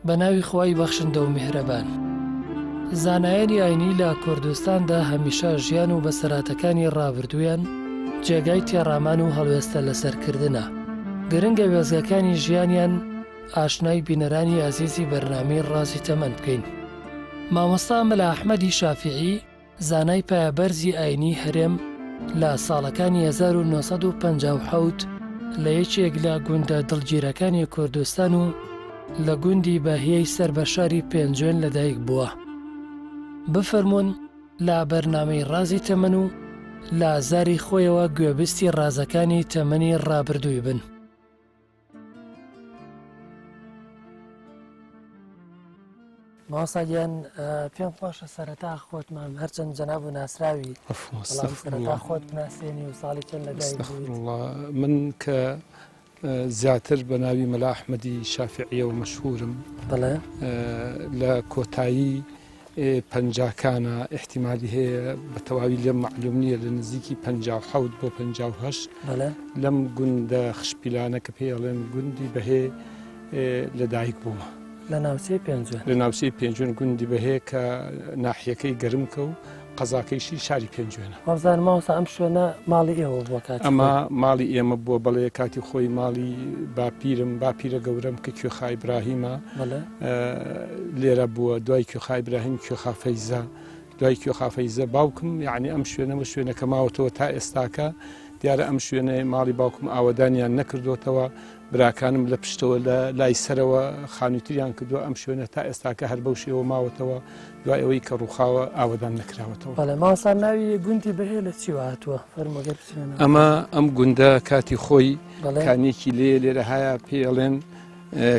بە ناوی خۆی بەخشندە و میهرەبان. زانایانی ئاینی لە کوردستاندا هەمیشە ژیان و بەسەراتەکانی ڕابردوویان جێگای تێڕامان و هەڵوێستە لەسەرکردنە. گرنگە وێزگەکانی ژیانیان ئاشنای بینەرانی ئازیزی بەرنامەی ڕازی تەمەن بکەین. مامۆستا مەلا ئەحمەدی شافیعی زانای پایەبەرزی ئاینی هەرێم لە ساڵەکانی 1950 لە یەکێک لە گوندە دڵگیرەکانی کوردستان و لە گوندی بەهیەی سەر بە شاری پێنجوێن لەدایک بووە. بفەرمونون لە بەرنامەی ڕازی تەمەن و لە ئازاری خۆیەوە گوێبستی ڕازەکانی تەمەنی ڕابردووی بن. ماوەساگیان پێم خۆشە سەرەتا خۆتمان هەرچەند جەناب و ناسراوی بەڵام سەرەتا خۆت بناسێنی و ساڵی چەند لەدایک بوویت. من کە زیاتر بە ناوی مەلا ئەحمەدی شافعیەوە مەشهورم لە کۆتایی پەنجاکانە احتیمالی هەیە بە تەواوی لێم معلوم نییە لە نزیکی 57 بۆ 58 لەم گوندە خشپیلانە کە پێڵێن گوندی بەهێ لەدایک بوومە لە ناوچەی پێنجوێن لە ناوچەی پێنجوێن گوندی بەهەیە کە ناحیەکەی گەرمکە و قەزاکەیشی شاری پێنجوێنە. وەبزانم ماوەسا ئەم شوێنە ماڵی ئێوە بووە کاتی ئەمە ماڵی ئێمە بووە بەڵێ کاتی خۆی ماڵی باپیرم باپیرە گەورەم کە کوێخا ئیبراهیمە لێرە بووە دوای کوێخا ئیبراهیم کوێخا فەیزە دوای کوێخا فەیزە باوکم یعنی ئەم شوێنەوە شوێنەکە ماوەتەوە تا ئێستاکە دیارە ئەم شوێنە ماڵی باوکم ئاوەدانیان نەکردوتەوە براکانم لە پشتەوە لە لای سەرەوە خانوتریان کردووە ئەم شوێنە تا ئێستاکە هەر بەو شێوە ماوەتەوە دوای ئەوەی کە ڕووخاوە ئاوەدان نەکراوەتەوە. بەڵێ ماوەسا ناوی گوندی بەهێ لە چیوە هاتووە فەرمووەگەر بچێنە. ئەم گوندە کاتی خۆی کانیەکی لێرە هەیە پێڵێن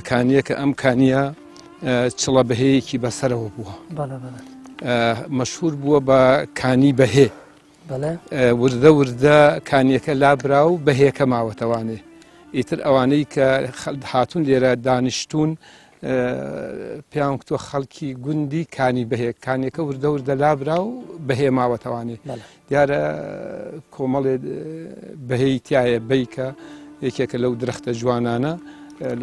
کانیەکە ئەم کانیە چڵە بەهەیەکی بەسەرەوە بووە مەشهور بووە بە کانی بەهێ وردە وردە کانیەکە لابرا و بەهەیەکە ماوەتەوانێ ئیتر ئەوانەی کە هاتوون لێرە دانیشتون پێیان کتووە خەڵکی گوندی کانی بەهەیە کانیەکە وردە وردە لابرا و بەهێ ماوەتەوانێ دیارە کۆمەڵێ بەهەی تایە بیکە یەکێکە لەو درەختە جوانانە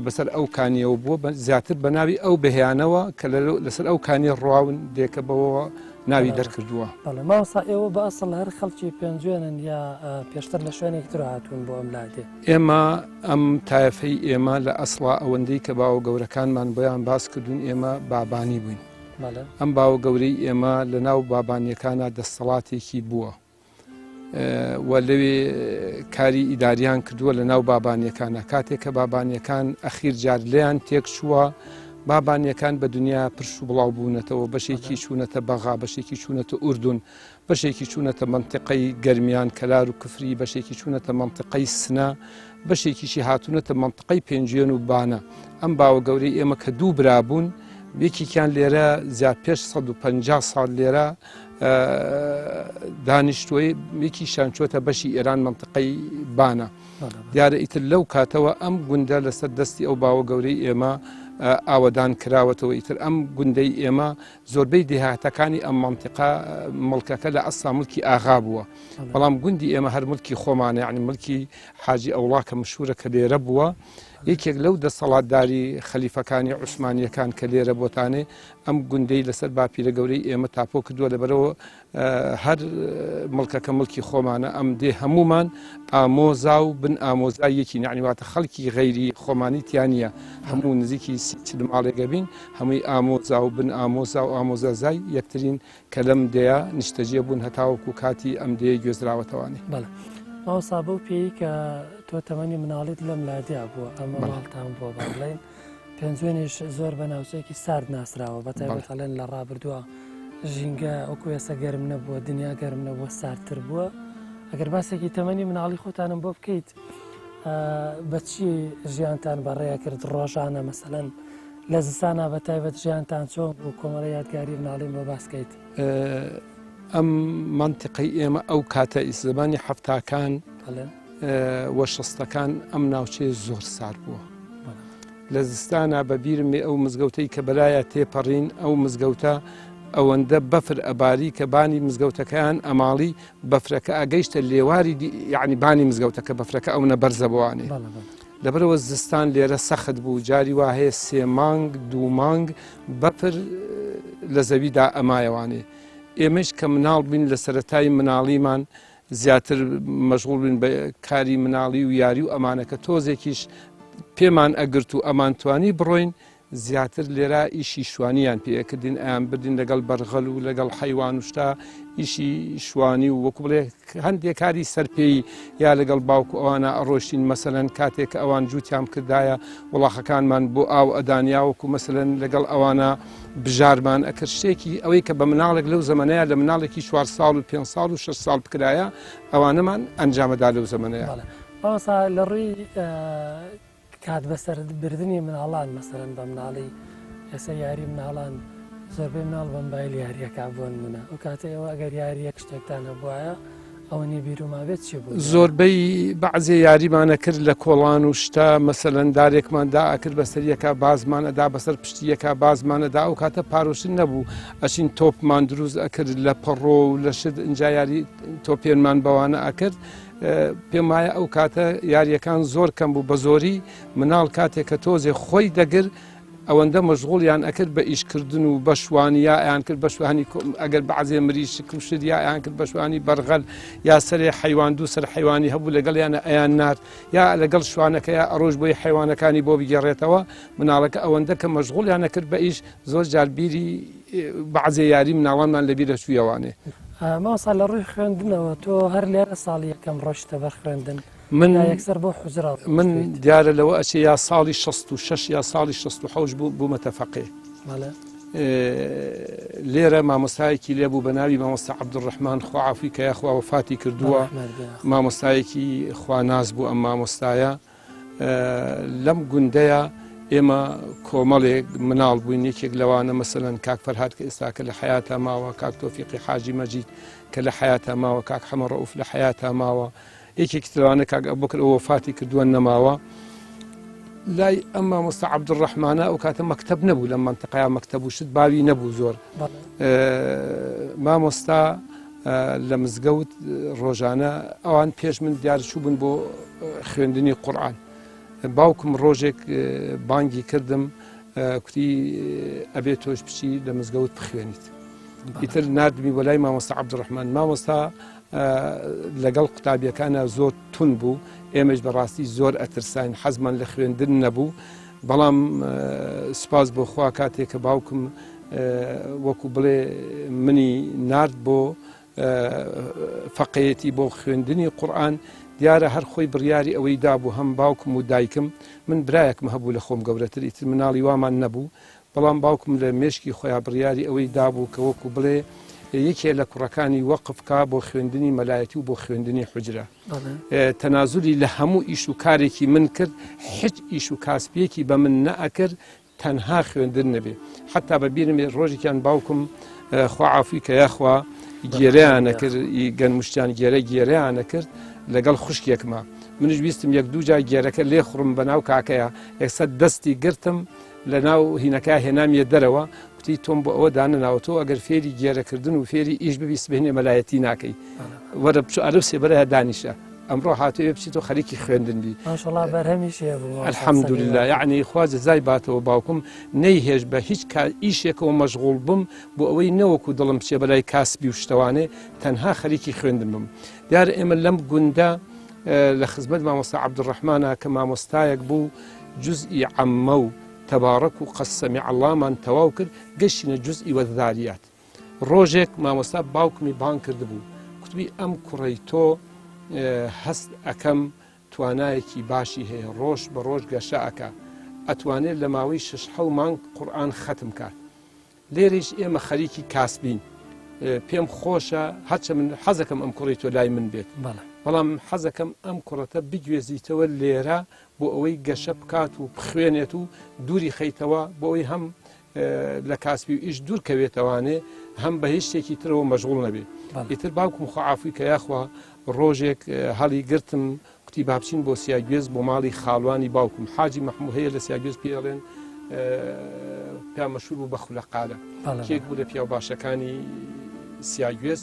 بەسەر ئەو کانیەوە بووە زیاتر بە ناوی ئەو بەهیانەوە کە لەسەر ئەو کانیە ڕواون دێکە بەوە ناوی دەرکردووە. بەڵێ ماوەسا ئێوە بە ئەسڵ هەر خەڵکی پێنجوێنن یا پێشتر لە شوێنێکتر هاتوون بۆ ئەم لادێ؟ ئێمە ئەم تایەفەی ئێمە لە ئەسڵا ئەوەندەی کە باوە گەورەکانمان بۆیان باس کردوون ئێمە بابانی بووین. ئەم باوە گەورەی ئێمە لە ناو بابانیەکانە دەسەڵاتێکی بووە و لەوێ کاری ئیداریان کردووە لە ناو بابانیەکانە کاتێک کە بابانیەکان ئەخیر جار لیان تێک چووە بابانیەکان بە دنیا پرش و بڵاو بوونەتەوە بەشێکی چوونەتە بەغا بەشێکی چوونەتە ئوردون بەشێکی چوونەتە منتیقەی گەرمیان کەلار و کفری بەشێکی چوونەتە منتیقەی سنە بەشێکیشی هاتوونەتە منتیقەی پێنجوێن و بانە ئەم باوە گەورەی ئێمە کە دوو برابوون یەکێکیان لێرە زیاد پێش 150 ساڵ لێرە دانیشتووی یەکیشان چۆتە بەشی ئێران منتیقەی بانە دیارە ئیتر لەو کاتەوە ئەم گوندە لەسەر دەستی ئەو باوە گەورەی ئێمە ئاوەدان کراوەتەوە ئیتر ئەم گوندەی ئێمە زۆربەی دێهاتەکانی ئەم منتیقە مڵکەکە لە ئەسڵا ملکی ئاغا بووە بەڵام گوندی ئێمە هەر ملکی خۆمانە یعنی ملکی حاجی ئەوڵا کە مشهورە کە لێرە بووە یەکێک لەو دەسەڵاتداری خەلیفەکانی عوسمانیەکان کە لێرە بۆتانێ ئەم گوندەی لەسەر باپیرە گەورەی ئێمە تاپۆ کردووە لەبەرەوە هەر مڵکەکە مڵکی خۆمانە ئەم دێ هەمومان ئامۆزا و بن ئامۆزایەکی نعنیواتە خەڵکی غەیری خۆمانی تیانە هەموو نزیکی ماڵێگە بین هەمووی ئامۆزا و بن ئامۆزا و ئامۆزازای یەکترین کە لەم دەیە نیشتەجێ بوون هەتاوەکو کاتی ئەم دەیە گوێزراوەتەوانێ. ماوەسا بەو پێی کە تۆ تەمەنی مناڵیت لەم لادیا بووە ئەمە ماڵتان بۆ باڵێن پێنجوێنیش زۆر بە ناوچەیەکی سارد ناسراوە بە تایبەتەڵێن لە ڕابردووە ژینگە ئەوکو ێستا گەرم نەبووە دنیا گەرم نەبووە ساردتر بووە ئەگەر باسێکی تەمەنی مناڵی خۆتانم بۆ بکەیت بەچی ژیانتان بەڕێیا کرد ڕۆژانە مەسەلەن لە زستانە بە تایبەت ژیانتان چۆن و کۆمەڵی یادگاری مناڵیم بۆ باسکەیت؟ ئەم منتیقەی ئێمە ئەو کاتە ئیسلمانی هەفتاکان وە شەستەکان ئەم ناوچەیە زۆر سار بووە لە زستانە بەبیرمێ ئەو مزگەوتەی کە بەلایە تێپەڕین ئەو مزگەوتە ئەوەندە بەفر ئەباری کە بانی مزگەوتەکەیان ئەماڵی بەفرەکە ئەگەیشتە لێواری یعنی بانی مزگەوتەکە بەفرەکە ئەو نەبەرزە بوانێ لەبەرەوە زستان لێرە سەخت بوو جاری وا هەیە 3 مانگ 2 مانگ بەپر لە زەویدا ئەمایەوانێ ئێمەش کە مناڵ بین لە سەرەتای مناڵیمان زیاتر مەشغوڵ بین بە کاری مناڵی و یاری و ئەمانەکە تۆزێکیش پێمان ئەگرت و ئەمانتوانی بڕۆین زیاتر لێرە ئیشی شوانیان پێکردین ئەیان بردین لەگەڵ بەرغەل و لەگەڵ حەیوان وشتا ئیشی شوانی و وەکو بڵێ هەندێک کاری سەرپێی یا لەگەڵ باوکو ئەوانە ئەڕۆشتین مەسەلەن کاتێک ئەوان جووتیان کردایە وڵاخەکانمان بۆ ئاو ئەدانیا وەکو مەسەلەن لەگەڵ ئەوانە بژارمان ئەکرد شتێکی ئەوەی کە بە مناڵێک لەو زەمانەیە لە مناڵێکی 4 ساڵ و 5 ساڵ و 6 ساڵ بکرایە ئەوانەمان ئەنجامەدا لەو زەمانەیە ئەوسا لە ڕووی کات بەسەر بردننی مناڵان مەسەرەن بە مناڵی ئێستا یاری مناڵان زۆربەی مناڵ بەمبایل یاریەکە بۆن منە ئەو کاتەوە ئەگەر یاریەک شتێکتان هەبووایە ئەوەنی بیررومابێت چی بوو زۆربەی بەعزێ یاریمانە کرد لە کۆڵان و شتا مەسەلەن دارێکماندا ئەکرد بەسەریەکە بازمانەدا بەسەر پشتیەکە بازمانەدا ئەو کاتە پارۆشن نەبوو ئەچین تۆپمان دروست ئەکرد لە پەڕۆ و لە شت ئینجا یاری تۆپێنمان بەوانە ئەکرد پێم وایە ئەو کاتە یاریەکان زۆر کەم بوو بە زۆری مناڵ کاتێک کە تۆزێ خۆی دەگر ئەوەندە مەشغوڵیان ئەکرد بە ئیشکردن و بە شوانیا ئەیان کرد بە شوانی ئەگەر بەعزێ مریش کوشت یا ئەیان کرد بە شوانی بەرغەل یا سەرێ حیوان دوو سەر حیوانی هەبوو لەگەڵ یانە ئەیان نارد یا لەگەڵ شوانەکە یا ئەڕۆژ بۆی حیوانەکانی بۆ بگەڕێتەوە مناڵەکە ئەوەندە کە مەشغوڵیان نەکرد بە ئیش زۆر جاربیری بەعزێ یاری مناڵانمان لەبیرە چوویەوانێ ماسا لە ڕووی خوێندنەوە تۆ هەر لێرە ساڵی یەکەم ڕۆژتە بەر خوێندن من یەکسەر بۆ حوزرا من دیارە لەوە ئەچێ یا ساڵی 66 یا ساڵی 66 بوومەتە فەقێ لێرە مامۆستایەکی لێبوو بە ناوی مامۆستا عەبدوڕەحمان خوعافی کە یاخوا وەفاتی کردووە مامۆستایەکی خواناز بوو ئەم مامۆستایە لەم گوندەیە ئێمە کۆمەڵێک مناڵ بووین یەکێک لەوانە مەسەلەن کاک فەرهاد کە ئێستاکە لە حەیاتە ماوە کاک تۆفیقی حاجی مەجید کە لە حەیاتە ماوە کاک حەمە ڕەئوف لە حەیاتە ماوە یەکێکی ترانە کاک ئەبوبەکر ئەو وەفاتی کردووە نەماوە لای ئەم مامۆستا عەبدوڕەحمانە ئەو کاتە مەکتەب نەبوو لە مەنتەقەیە مەکتەب و شت باوی نەبوو زۆر مامۆستا لە مزگەوت ڕۆژانە ئەوان پێش من دیارچوو بوون بۆ خوێندنی قورئان باوکم ڕۆژێک بانگی کردم کوتی ئەبێ تۆش بچی لە مزگەوت بخوێنیت ئیتر نردمی بۆ لای مامۆستا عەبدوڕەحمان مامۆستا لەگەڵ قوتابیەکانە زۆر تون بوو ئێمەش بەڕاستی زۆر ئەترساین حەزمان لە خوێندن نەبوو بەڵام سوپاس بۆ خوا کاتێک کە باوکم وەکو بڵێ منی نارد بۆ فەقێتی بۆ خوێندنی قورئان دیارە هەر خۆی بڕیاری ئەوەی دابوو هەم باوکم و دایکم من برایەکم هەبوو لە خۆم گەورەتر ئیتر مناڵی وامان نەبوو بەڵام باوکم لە مێشکی خۆیان بڕیاری ئەوەی دابوو کە وەکو بڵێ یەکێ لە کوڕەکانی وەقفکە بۆ خوێندنی مەلایەتی و بۆ خوێندنی حوجرە تەنازولی لە هەموو ئیش و کارێکی من کرد هیچ ئیش و کاسبیەکی بە من نەئەکرد تەنها خوێندن نەبێ حتا بەبیرم ڕۆژێکیان باوکم خوعافی کە یاخوا گێرەیانە کرد گەنمشتیان گێرەیانە کرد لەگەڵ خوشکێکمە منش ویستم یەک دوو جای گێرەکە لێ خوڕم بە ناو کاکەیە یەکسەر دەستی گرتم لە ناو هینەکە هێنامیە دەرەوە کوتی تۆم بۆ ئەوە دانەناوە تۆ ئەگەر فێری گێرەکردن و فێری ئیش ببیست بهێنێ مەلایەتی ناکەی وەرە بچۆ ئەرە سێبەرە دانیشە ئەمڕۆ هاتووێ بچیتۆ خەریکی خوێندن بی الحەمدولله یعنی خوا جەزای باتەوە باوکم نەیهێش بە هیچ ئیشێکەوە مەشغوڵ بم بۆ ئەوەی نەوەکو دڵم بچێ بەلای کاسبی و شتەوانێ تەنها خەریکی خوێندن بم دیارە ئێمە لەم گوندە لە خزمەت مامۆستا عەبدوڕەحمانە کە مامۆستایەک بوو جوزئی عەممە و تەبارەک و قەسەمی عەڵامان تەواو کرد گەشتینە جوزئی وەذاریات ڕۆژێک مامۆستا باوکمی بانگ کردبوو کوتبی ئەم کوڕەی تۆ هەست ئەەکەم توانایەکی باشی هەیە ڕۆژ بە ڕۆژ گەشە ئەکا ئەتوانێت لە ماوەی 6 مانگ قورئان ختم کات لێرەش ئێمە خەریکی کاسبین پێم خۆشە هەرچە من حەزەکەم ئەم کوڕی تۆ لای من بێت بەڵام حەزەکەم ئەم کوڕەتە بگوێزیتەوە لێرە بۆ ئەوەی گەشە بکات و بخوێنێت و دووری خەیتەوە بۆ ئەوەی هەم لە کاسبی و ئیش دوور کەوێتەوانێ هەم بە هیچ شتێکی ترەوە مەشغوڵ نەبێت ئیتر باوکم خوعافی کە یاخوا ڕۆژێک هەڵی گرتم کوتی بابچین بۆ سیاگوێز بۆ ماڵی خاڵوانی باوکم حاجی مەحموود هەیە لە سیاگوێز پێڵێن پیا مەشهور بوو بە خولەقالە کێک بوو لە پیاو باشەکانی سیاگوێز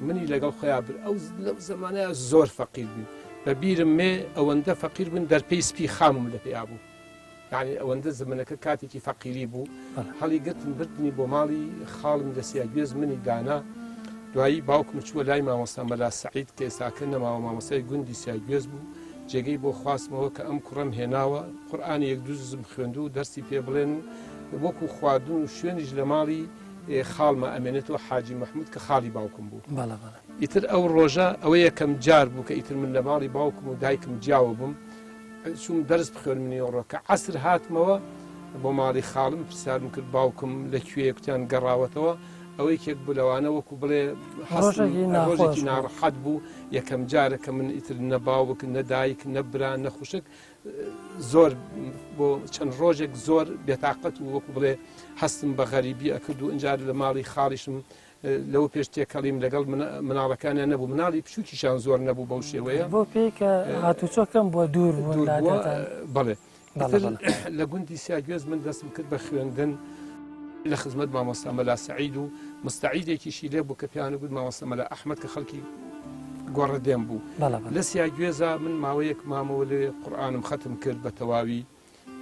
منی لەگەڵ خۆیان بر ئەو لەو زەمانەیە زۆر فەقیر بوو بەبیرم مێ ئەوەندە فەقیر بوون دەرپەی سپی خامم لە پێیا بوو یعنی ئەوەندە زمانەکە کاتێکی فەقیری بوو هەڵی گرتم بردنی بۆ ماڵی خاڵم لە سیاگوێز منی دانا دوایی باوکم چووە لای مامۆستا مەلا سەعید کە ئێستاکە نەماوە مامۆستای گوندی سیاگوێز بوو جێگەی بۆ خواستمەوە کە ئەم کوڕم هێناوە قورئانی یەک دوو زم خوێندو و دەرسی پێ بڵێن و وەکو خواردن و شوێنیش لە ماڵی خاڵمە ئەمێنێتەوە حاجی مەحموود کە خاڵی باوکم بوو ئیتر ئەو ڕۆژە ئەوە یەکەم جار بوو کە ئیتر من لە ماڵی باوکم و دایکم جیاوە بووم چوم دەرس بخوێنمنی ئەوڕۆ کە عەسر هاتمەوە بۆ ماڵی خاڵم پرسیارم کرد باوکم لەکوێ کوتیان گەڕاوەتەوە ئەوەی کێک بوو لەوانە وەکو بڵێ ڕۆژێکی ناڕەحەت بوو یەکەم جارە کە من ئیتر نە باوک نە دایک نە برا نە خوشک زۆر بۆ چەند ڕۆژێک زۆر بێتاقەت و وەکو بڵێ هەستم بە غەریبی ئەکرد و ئەنجار لە ماڵی خاڵیشم لەو پێش تێکەڵیم لەگەڵ مناڵەکانیان نەبوو مناڵی پشوکیشان زۆر نەبوو بەو شێوەیە بۆ پێیکە هاتوچۆکەم بۆ دوور بڵێ لە گوندی سیاگوێز من دەستم کرد بە خوێندن لە خزمەت مامۆستا مەلا سەعید و مستەعیدێکیشی لێ بوو کە پیانە گوت مامۆستا مەلا ئەحمەد کە خەڵکی گۆڕەدێم بوو لە سیاگوێزە من ماوەیەک مامەوە لێ قورئانم ختم کرد بە تەواوی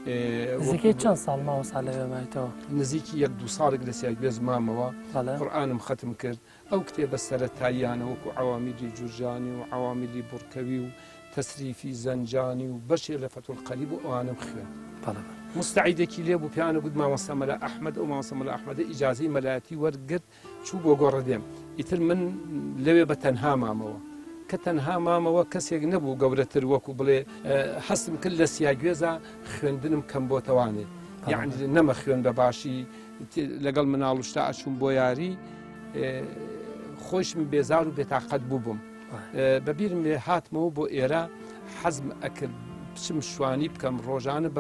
نزیکەی چەند ساڵ مامۆستا لەوێ مایتەوە نزیکی یەک دوو ساڵێک لە سیاگوێز مامەوە قورئانم ختم کرد ئەو کتێبە سەرەتاییانە وەکو عەوامیدی جورجانی و عەوامیدی بورکەوی و تەسریفی زەنجانی و بەشێ لە فەتحول قەریب و ئەوانم خوێند مستەعیدێکی لێ بوو پیانە گوت مامۆستا مەلا ئەحمەد ئەو مامۆستا مەلا ئەحمەدە ئیجازەی مەلایەتی وەرگرت چوو بۆ گۆڕەدێم ئیتر من لەوێ بە تەنها مامەوە کە تەنها مامەوە کەسێک نەبوو گەورەتر وەکو بڵێ هەستم کرد لە سیاگوێزە خوێندنم کەم بۆ تەوانێ یعنی نەمە خوێن بە باشی لەگەڵ مناڵ و شتا ئەچووم بۆ یاری خۆشم بێزار و بێتاقەت بووبم بەبیرم لێ هاتمەوە بۆ ئێرە حەزم ئەکرد بچم شوانی بکەم ڕۆژانە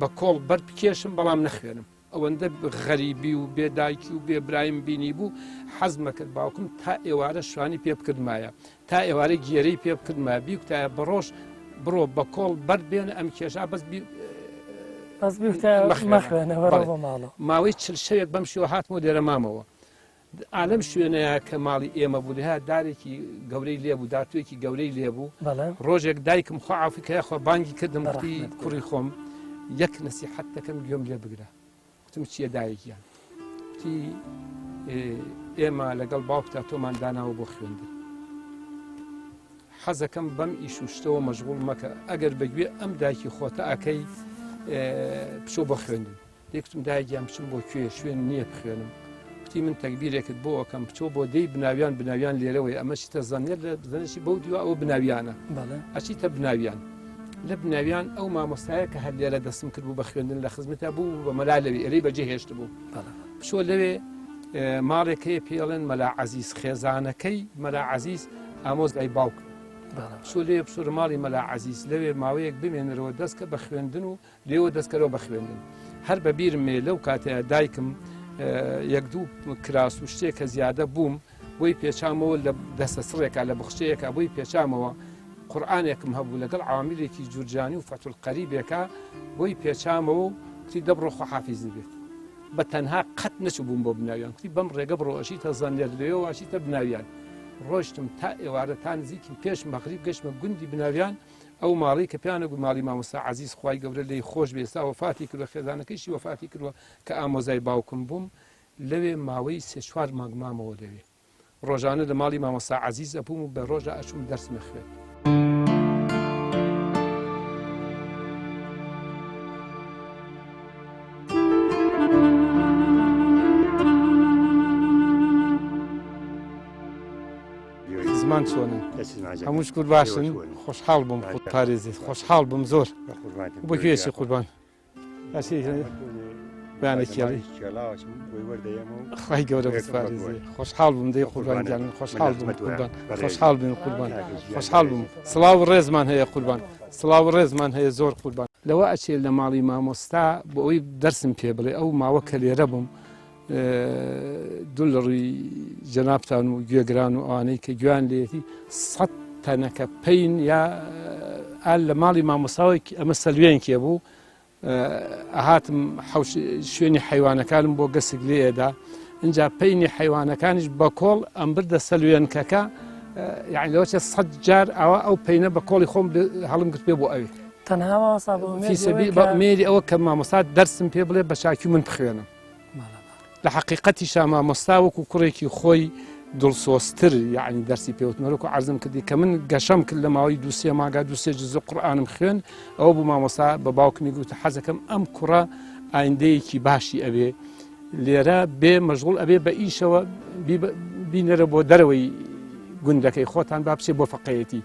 بە کۆڵ بەر بکێشم بەڵام نەخوێنم ئەوەندە غەریبی و بێدایکی و بێبرایم بینی بوو حەزمە کرد باوکم تا ئێوارە شوانی پێ بکردمایە تا ئێوارە گێرەی پێ بکردمە بیکتایە بەڕۆژ بڕۆ بە کۆڵ بەر بێنە ئەم کێشا بەس ماوەی چل شەوێک بەم شێوە هاتمەوە لێرە مامەوە ئالەم شوێنەیە کە ماڵی ئێمە بوو لەها دارێکی گەورەی لێبوو داتوێکی گەورەی لێبوو ڕۆژێک دایکم خۆعافی کە یاخۆ بانگی کردم وتی کوڕی خۆم یەک نەسیحەت دەکەم گوێم لێ بگرە وتم چییە دایکیان وتی ئێمە لەگەڵ باوکتا تۆمان داناوە بۆ خوێندن حەزەکەم بەم ئیش و شتەوە مەشغوڵ مەکە ئەگەر بەگوێ ئەم دایکی خۆتە ئەکەی بچۆ بۆ خوێندن لێکتم دایکیان بچم بۆ کوێ شوێن نییە بخوێنم من تەکبیرێکت بۆ ئەەکەم بچۆ بۆ دەی بناویان لێرەوەی ئەمە چیتە زانێت لە بزانشی بەو دیوە ئەوە بناویانە ئەچیتە بناویان لە بناویان ئەو مامۆستایە کە هەر لێرە دەستم کرد بوو بە خوێندن لە خزمەتە بوو بە مەلا لەوێ ئێرەی بەجێ هێشت بوو بچۆ لەوێ ماڵێکەیە پێڵێن مەلا عەزیز خێزانەکەی مەلا عەزیز ئامۆزگای باوک بچۆ لێ بچۆ ماڵی مەلا عەزیز لەوێ ماوەیەک بمێنەرەوە دەستکە بە خوێندن و لێوە دەستکەرەوە بە خوێندن هەر بەبیرم مێ لەو کاتەیە دایکم یەک دوو کراس و شتێکە زیادە بووم بۆی پێچامەوە لە دەستە سڕێکە لە بخشەیەکە بۆی پێچامەوە قورئانێکم هەبوو لەگەڵ عەوامیدێکی جورجانی و فەتحول قەریبێکە بۆی پێچامەوە کتی دەبڕۆ خۆ حافیز بێت بە تەنها قەت نەچوو بووم بۆ بناویان کتی بەم ڕێگە بڕۆ ئەشیتە زانێت لێەوە ئەشیتە بناویان ڕۆشتم تا ئێوارە تا نزیکی پێش مەغریب گەشتمە گوندی بناویان ئەو ماڵی کە پیانە گوت ماڵی مامۆستا عەزیز خوای گەورە لێی خۆش بێ ئێستا وەفاتی کردووە خێزانەکەیشی وەفاتی کردووە کە ئامۆزای باوکم بووم لەوێ ماوەی سێ چوار مانگ مامەوە لەوێ ڕۆژانە لە ماڵی مامۆستا عەزیز ئەبووم و بە ڕۆژە ئەچووم دەرسمە خوێن زمان چۆنن هەموو شکر باشن خۆشحاڵ بووم خۆت پارێزیت خۆشحاڵ بووم زۆر بۆ کوێچی قوربان بەیانێکی خی گەورە بپارێزێ خۆشحاڵ بووم دەی قوربان گیان خۆشحاڵ بووم قوربان خۆشحاڵ بووم قوربان خۆشحاڵ بووم سڵاو و ڕێزمان هەیە قوربان سڵاو و ڕێزمان هەیە زۆر قوربان لەوە ئەچێ لە ماڵی مامۆستا بۆ ئەوی دەرسم پێ بڵێ ئەو ماوە کە لێرە بووم دوو لە ڕووی جەنابتان و گوێگران و ئەوانەی کە گویان لێتی 100 تەنەکە پەین یا لە ماڵی مامۆستاوەی ئەمە سەلوێنکێ بوو ئەهاتم شوێنی حیوانەکانم بۆ گەسک لێدا اینجا پەینی حیوانەکانیش بە کۆڵ ئەم بردە سەلوێنکەکە یعنی لەوە 100 جار ئەو پەینە بە کۆڵی خۆم هەڵم گرت پێ بۆ ئەوێ تەنها مامۆستا مێری ئەوە کە مامۆستا دەرسم پێ بڵێ بە چاکی من بخوێنم لە حقیقەتیشا مامۆستا وەکو کوڕێکی خۆی دڵسۆستر یعنی دەرسی پێوتمەرەکو عەرزم کردی کە من گەشەم کرد لە ماوەی دووسێ ماگا دووسێ جزء قورئانم خوێن ئەوە بوو مامۆستا بە باوکمی گوتە حەزەکەم ئەم کوڕە ئایندەیەکی باشی ئەبێ لێرە بێ مەشغوڵ ئەبێ بە ئیشەوە بینەرە بۆ دەرەوەی گوندەکەی خۆتان با بچێ بۆ فەقەیەتی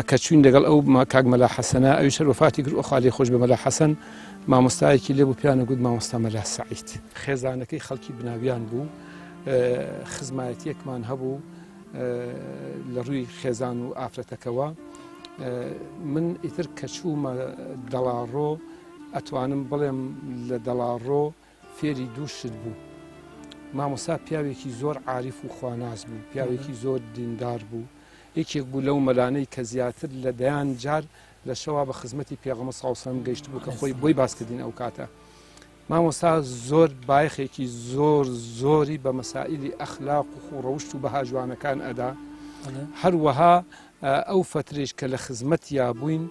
کە چوین لەگەڵ ئەو کاک مەلا حەسەنە ئەوی شەر وەفاتی کرد ئەو خاڵی خۆش بە مەلا حەسەن مامۆستایەکی لێ بوو پیانە گوت مامۆستا مەلا سەعید خێزانەکەی خەڵکی بناویان بوو خزمایەتیەکمان هەبوو لە ڕووی خێزان و ئافرەتەکەوە من ئیتر کە چوومە دەڵاڕۆ ئەتوانم بڵێم لە دەڵاڕۆ فێری دوو شت بوو مامۆستا پیاوێکی زۆر عاریف و خواناز بوو پیاوێکی زۆر دیندار بوو یەکێک بوو لەو مەلانەی کە زیاتر لە دەیان جار لە شەوا بە خزمەتی پێغەمبەر صلی الله علیه و سلم گەیشت بوو کە خۆی بۆی باسکردین ئەو کاتە مامۆستا زۆر بایەخێکی زۆری بە مەسائیلی ئەخلاق و خوڕەوشت و بەها جوانەکان ئەدا هەروەها ئەو فترێش کە لە خزمەتیا بووین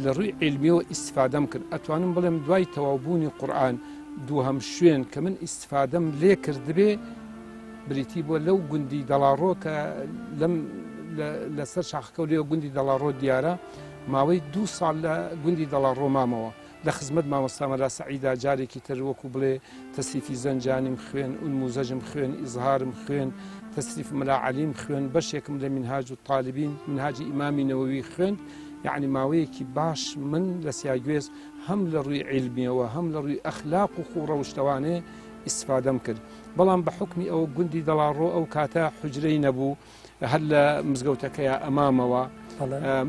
لە ڕووی عیلمیەوە ئیستیفادەم کرد ئەتوانم بڵێم دوای تەواوبوونی قورئان دووهەم شوێن کە من ئیستیفادەم لێ کردبێ بریتی بۆ لەو گوندی دەڵاڕۆ کە لەسەر شاخەکە و لێو گوندی دەڵاڕۆ دیارە ماوەی 2 ساڵ لە گوندی دەڵاڕۆ مامەوە لە خزمەت مامۆستا مەلا سەعیدا جارێکی تر وەکو بڵێ تەسریفی زەنجانیم خوێن ئولموزەجم خوێن ئیزهارم خوێن تەسریف مەلا عەلیم خوێن بەشێکم لە منهاج الطالبین منهاجی ئیمامی نەوەوی خوێن یعنی ماوەیەکی باش من لە سیاگوێز هەم لە ڕووی عیلمیەوە هەم لە ڕووی ئەخلاق و خوڕەوشتەوانێ ئیستیفادەم کرد بەڵام بە حوکمی ئەوە گوندی دەڵاڕۆ ئەو کاتە حوجرەی نەبوو هەر لە مزگەوتەکەیە ئەمامەوە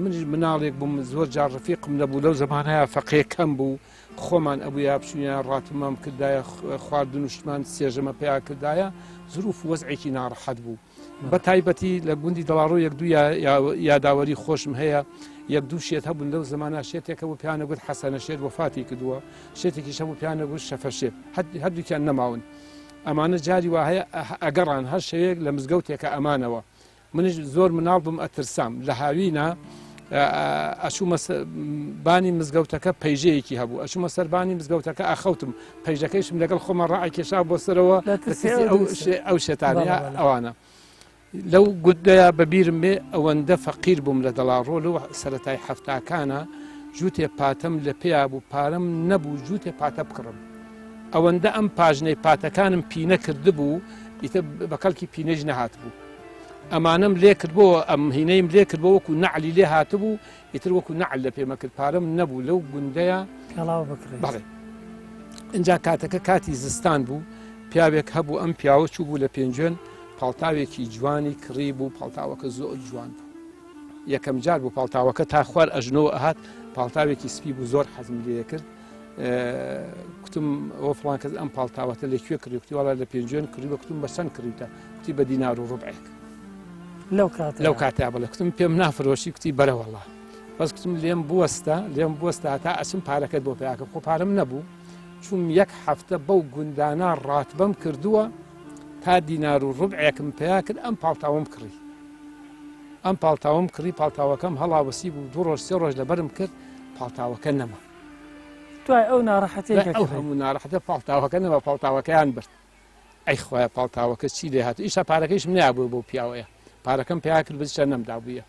منیش مناڵێک بووم زۆر جار ڕفیقم نەبوو لەو زەمانەیە فەقێ کەم بوو خۆمان ئەبوویا بچوونیان ڕاتمام کردایە خواردن و شتمان سێژەمە پێیا کردایە زروف وەزعێکی ناڕەحەت بوو بە تایبەتی لە گوندی دەڵاڕۆ یەک دوو یاداوەری خۆشم هەیە یەک دوو شێت هەبوون لەو زمانە شێتێکە بوو پیانە گوت حەسەنە شێر وەفاتی کردووە شێتێکیش هەبوو پیانە گوت شەفە شێر هەردووکیان نەماون ئەمانە جاری وا هەیە ئەگەڕان هەر شەوەیەک لە مزگەوتێکە ئەمانەوە منیش زۆر مناڵ بم ئەترسام لە هاوینە ئەچوومە بانی مزگەوتەکە پەیژەیەکی هەبوو ئەچوومە سەربانی مزگەوتەکە ئەخەوتم پەیژەکەیشم لەگەڵ خۆمە ڕای کێشا بۆ سەرەوە ئەو شێتانەیە ئەوانە لەو گودەیە بەبیرم بێ ئەوەندە فەقیر بووم لە دەڵاڕۆ لەو سەرەتای هەفتاکانە جووتێ پاتەم لە پێیا بوو پارەم نەبوو جووتێ پاتە بکڕم ئەوەندە ئەم پاژنەی پاتەکانم پینە کردبوو ئیتر بە کەڵکی پینەش نەهات بوو ئەمانم لێ کردبەوە ئەم هینەیم لێ کردبەوە وەکو نەعلی لێ هاتبوو ئیتر وەکو نەعل لە پێمە کرد پارەم نەبوو لەو گوندەیە بەڵێ ئینجا کاتەکە کاتی زستان بوو پیاوێک هەبوو ئەم پیاوە چوو بوو لە پێنجێن پاڵتاوێکی جوانی کڕی بوو پاڵتاوەکە زۆر جوان بوو یەکەم جار بوو پاڵتاوەکە تا خوار ئەژنەوە ئەهات پاڵتاوێکی سپی بوو زۆر حەزم لێ کرد کوتم ئەوە فڵان کەس ئەم پاڵتاوەتە لەکوێ کڕی کوتی وەڵا لە پێنجێن کڕی بە کوتم بە چەند کڕیتە کوتی بە دینار و ڕوبعێک لەو کاتیا بڵێ کوتم پێم نافرۆشی کوتی بەرە وەڵا بەس کوتم لێم بوەستە هەتا ئەچم پارەکەت بۆ پێیاکە خۆ پارەم نەبوو چوم یەک هەفتە بەو گوندانە ڕاتبەم کردووە تا دینار و ڕوبعێکم پێیا کرد ئەم پاڵتاوم کڕی پاڵتاوەکەم هەڵاوەسی بوو 2 ڕۆژ 3 ڕۆژ لەبەرم کرد پاڵتاوەکە نەما دوای ئەو ناڕەحەتەیە ئەو هەموو ناڕەحەتە پاڵتاوەکە نەما پاڵتاوەکەیان برد ئەی خۆیە پاڵتاوەکە چی لێ هات ئیشە پارەکەیشم نابوو بۆ پیاوەیە پارەکەم پێیا کرد بچە نەمدا بووە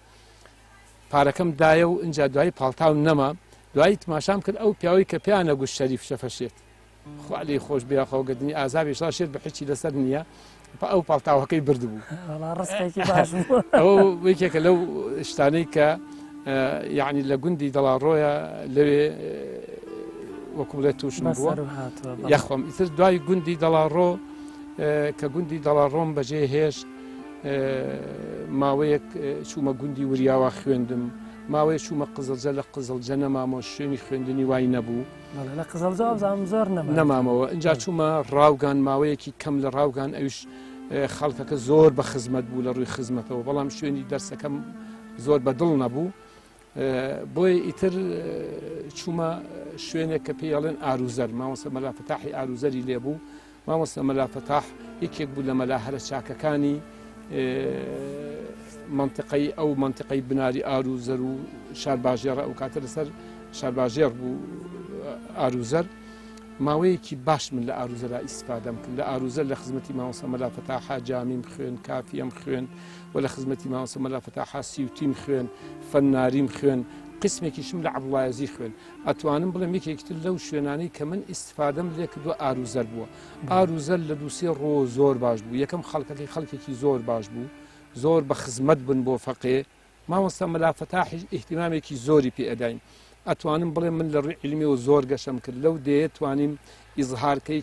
پارەکەم دایە و اینجا دوای پاڵتاو نەما دوای تماشام کرد ئەو پیاوەی کە پیانە گوشت شەریف شەفەشێت خوالی خۆش بیا خۆگەدنی ئازابی شێت بە حچی لەسەر نییە ئەو پاڵتاوەکەی بردبوو ئەو وەکێکە لەو شتانەی کە یعنی لە گوندی دەڵاڕۆیە لەوێ وەکو بڵێت تووشم بووە یەخۆم ئیتر دوای گوندی دەڵاڕۆ کە گوندی دەڵاڕۆم بەجێ هێشت ماوەیەک چوومە گوندی وریاوە خوێندم ماوەیە چوومە قزڵجە لە قزڵجە نەمامەوە شوێنی خوێندنی وای نەبوو لە قزڵجە زۆر نەمامەوە اینجا چوومە ڕاوگان ماوەیەکی کەم لە ڕاوگان ئەوش خەڵکەکە زۆر بە خزمەت بوو لە ڕووی خزمەتەوە بەڵام شوێنی دەرسەکەم زۆر بەدڵ نەبوو بۆیە ئیتر چوومە شوێنێک کە پێیڵێن ئاروزەر مامۆستا مەلا فەتاحی ئاروزەری لێبوو مامۆستا مەلا فەتاح یەکێک بوو لە مەلا هەرە چاکەکانی منطقەی ئەو منطقەی بناری ئاروزەر و شارباژێڕە ئەو کاتە لەسەر شارباژێر بوو ئاروزەر ماوەیەکی باش من لە ئاروزەرا ئیسفادەم کرد لە ئاروزەر لە خزمەتی مامۆستا مەلا فەتاحا جامیم خوێن کافیم خوێن و لە خزمەتی مامۆستا مەلا فەتاحا سیوتیم خوێن فەنناریم خوێن قسمێکیشم لە عەبدوڵایەزی خوێن ئەتوانم بڵێم یەکێکتر لەو شوێنانەی کە من ئیسفادەم لێ کردووە ئاروزەر بووە ئاروزەر لە دووسێ ڕۆ زۆر باش بوو یەکەم خەڵکەکەی خەڵکێکی زۆر باش بوو زۆر بە خزمەت بن بۆ فەقێ مامۆستا مەلا فەتاحیش ئیحتیمامێکی زۆری پێ ئەداین ئەتوانم بڵێم من لە ڕووی علمیەوە زۆر گەشەم کرد لەو دێت توانیم ئیزهارکەی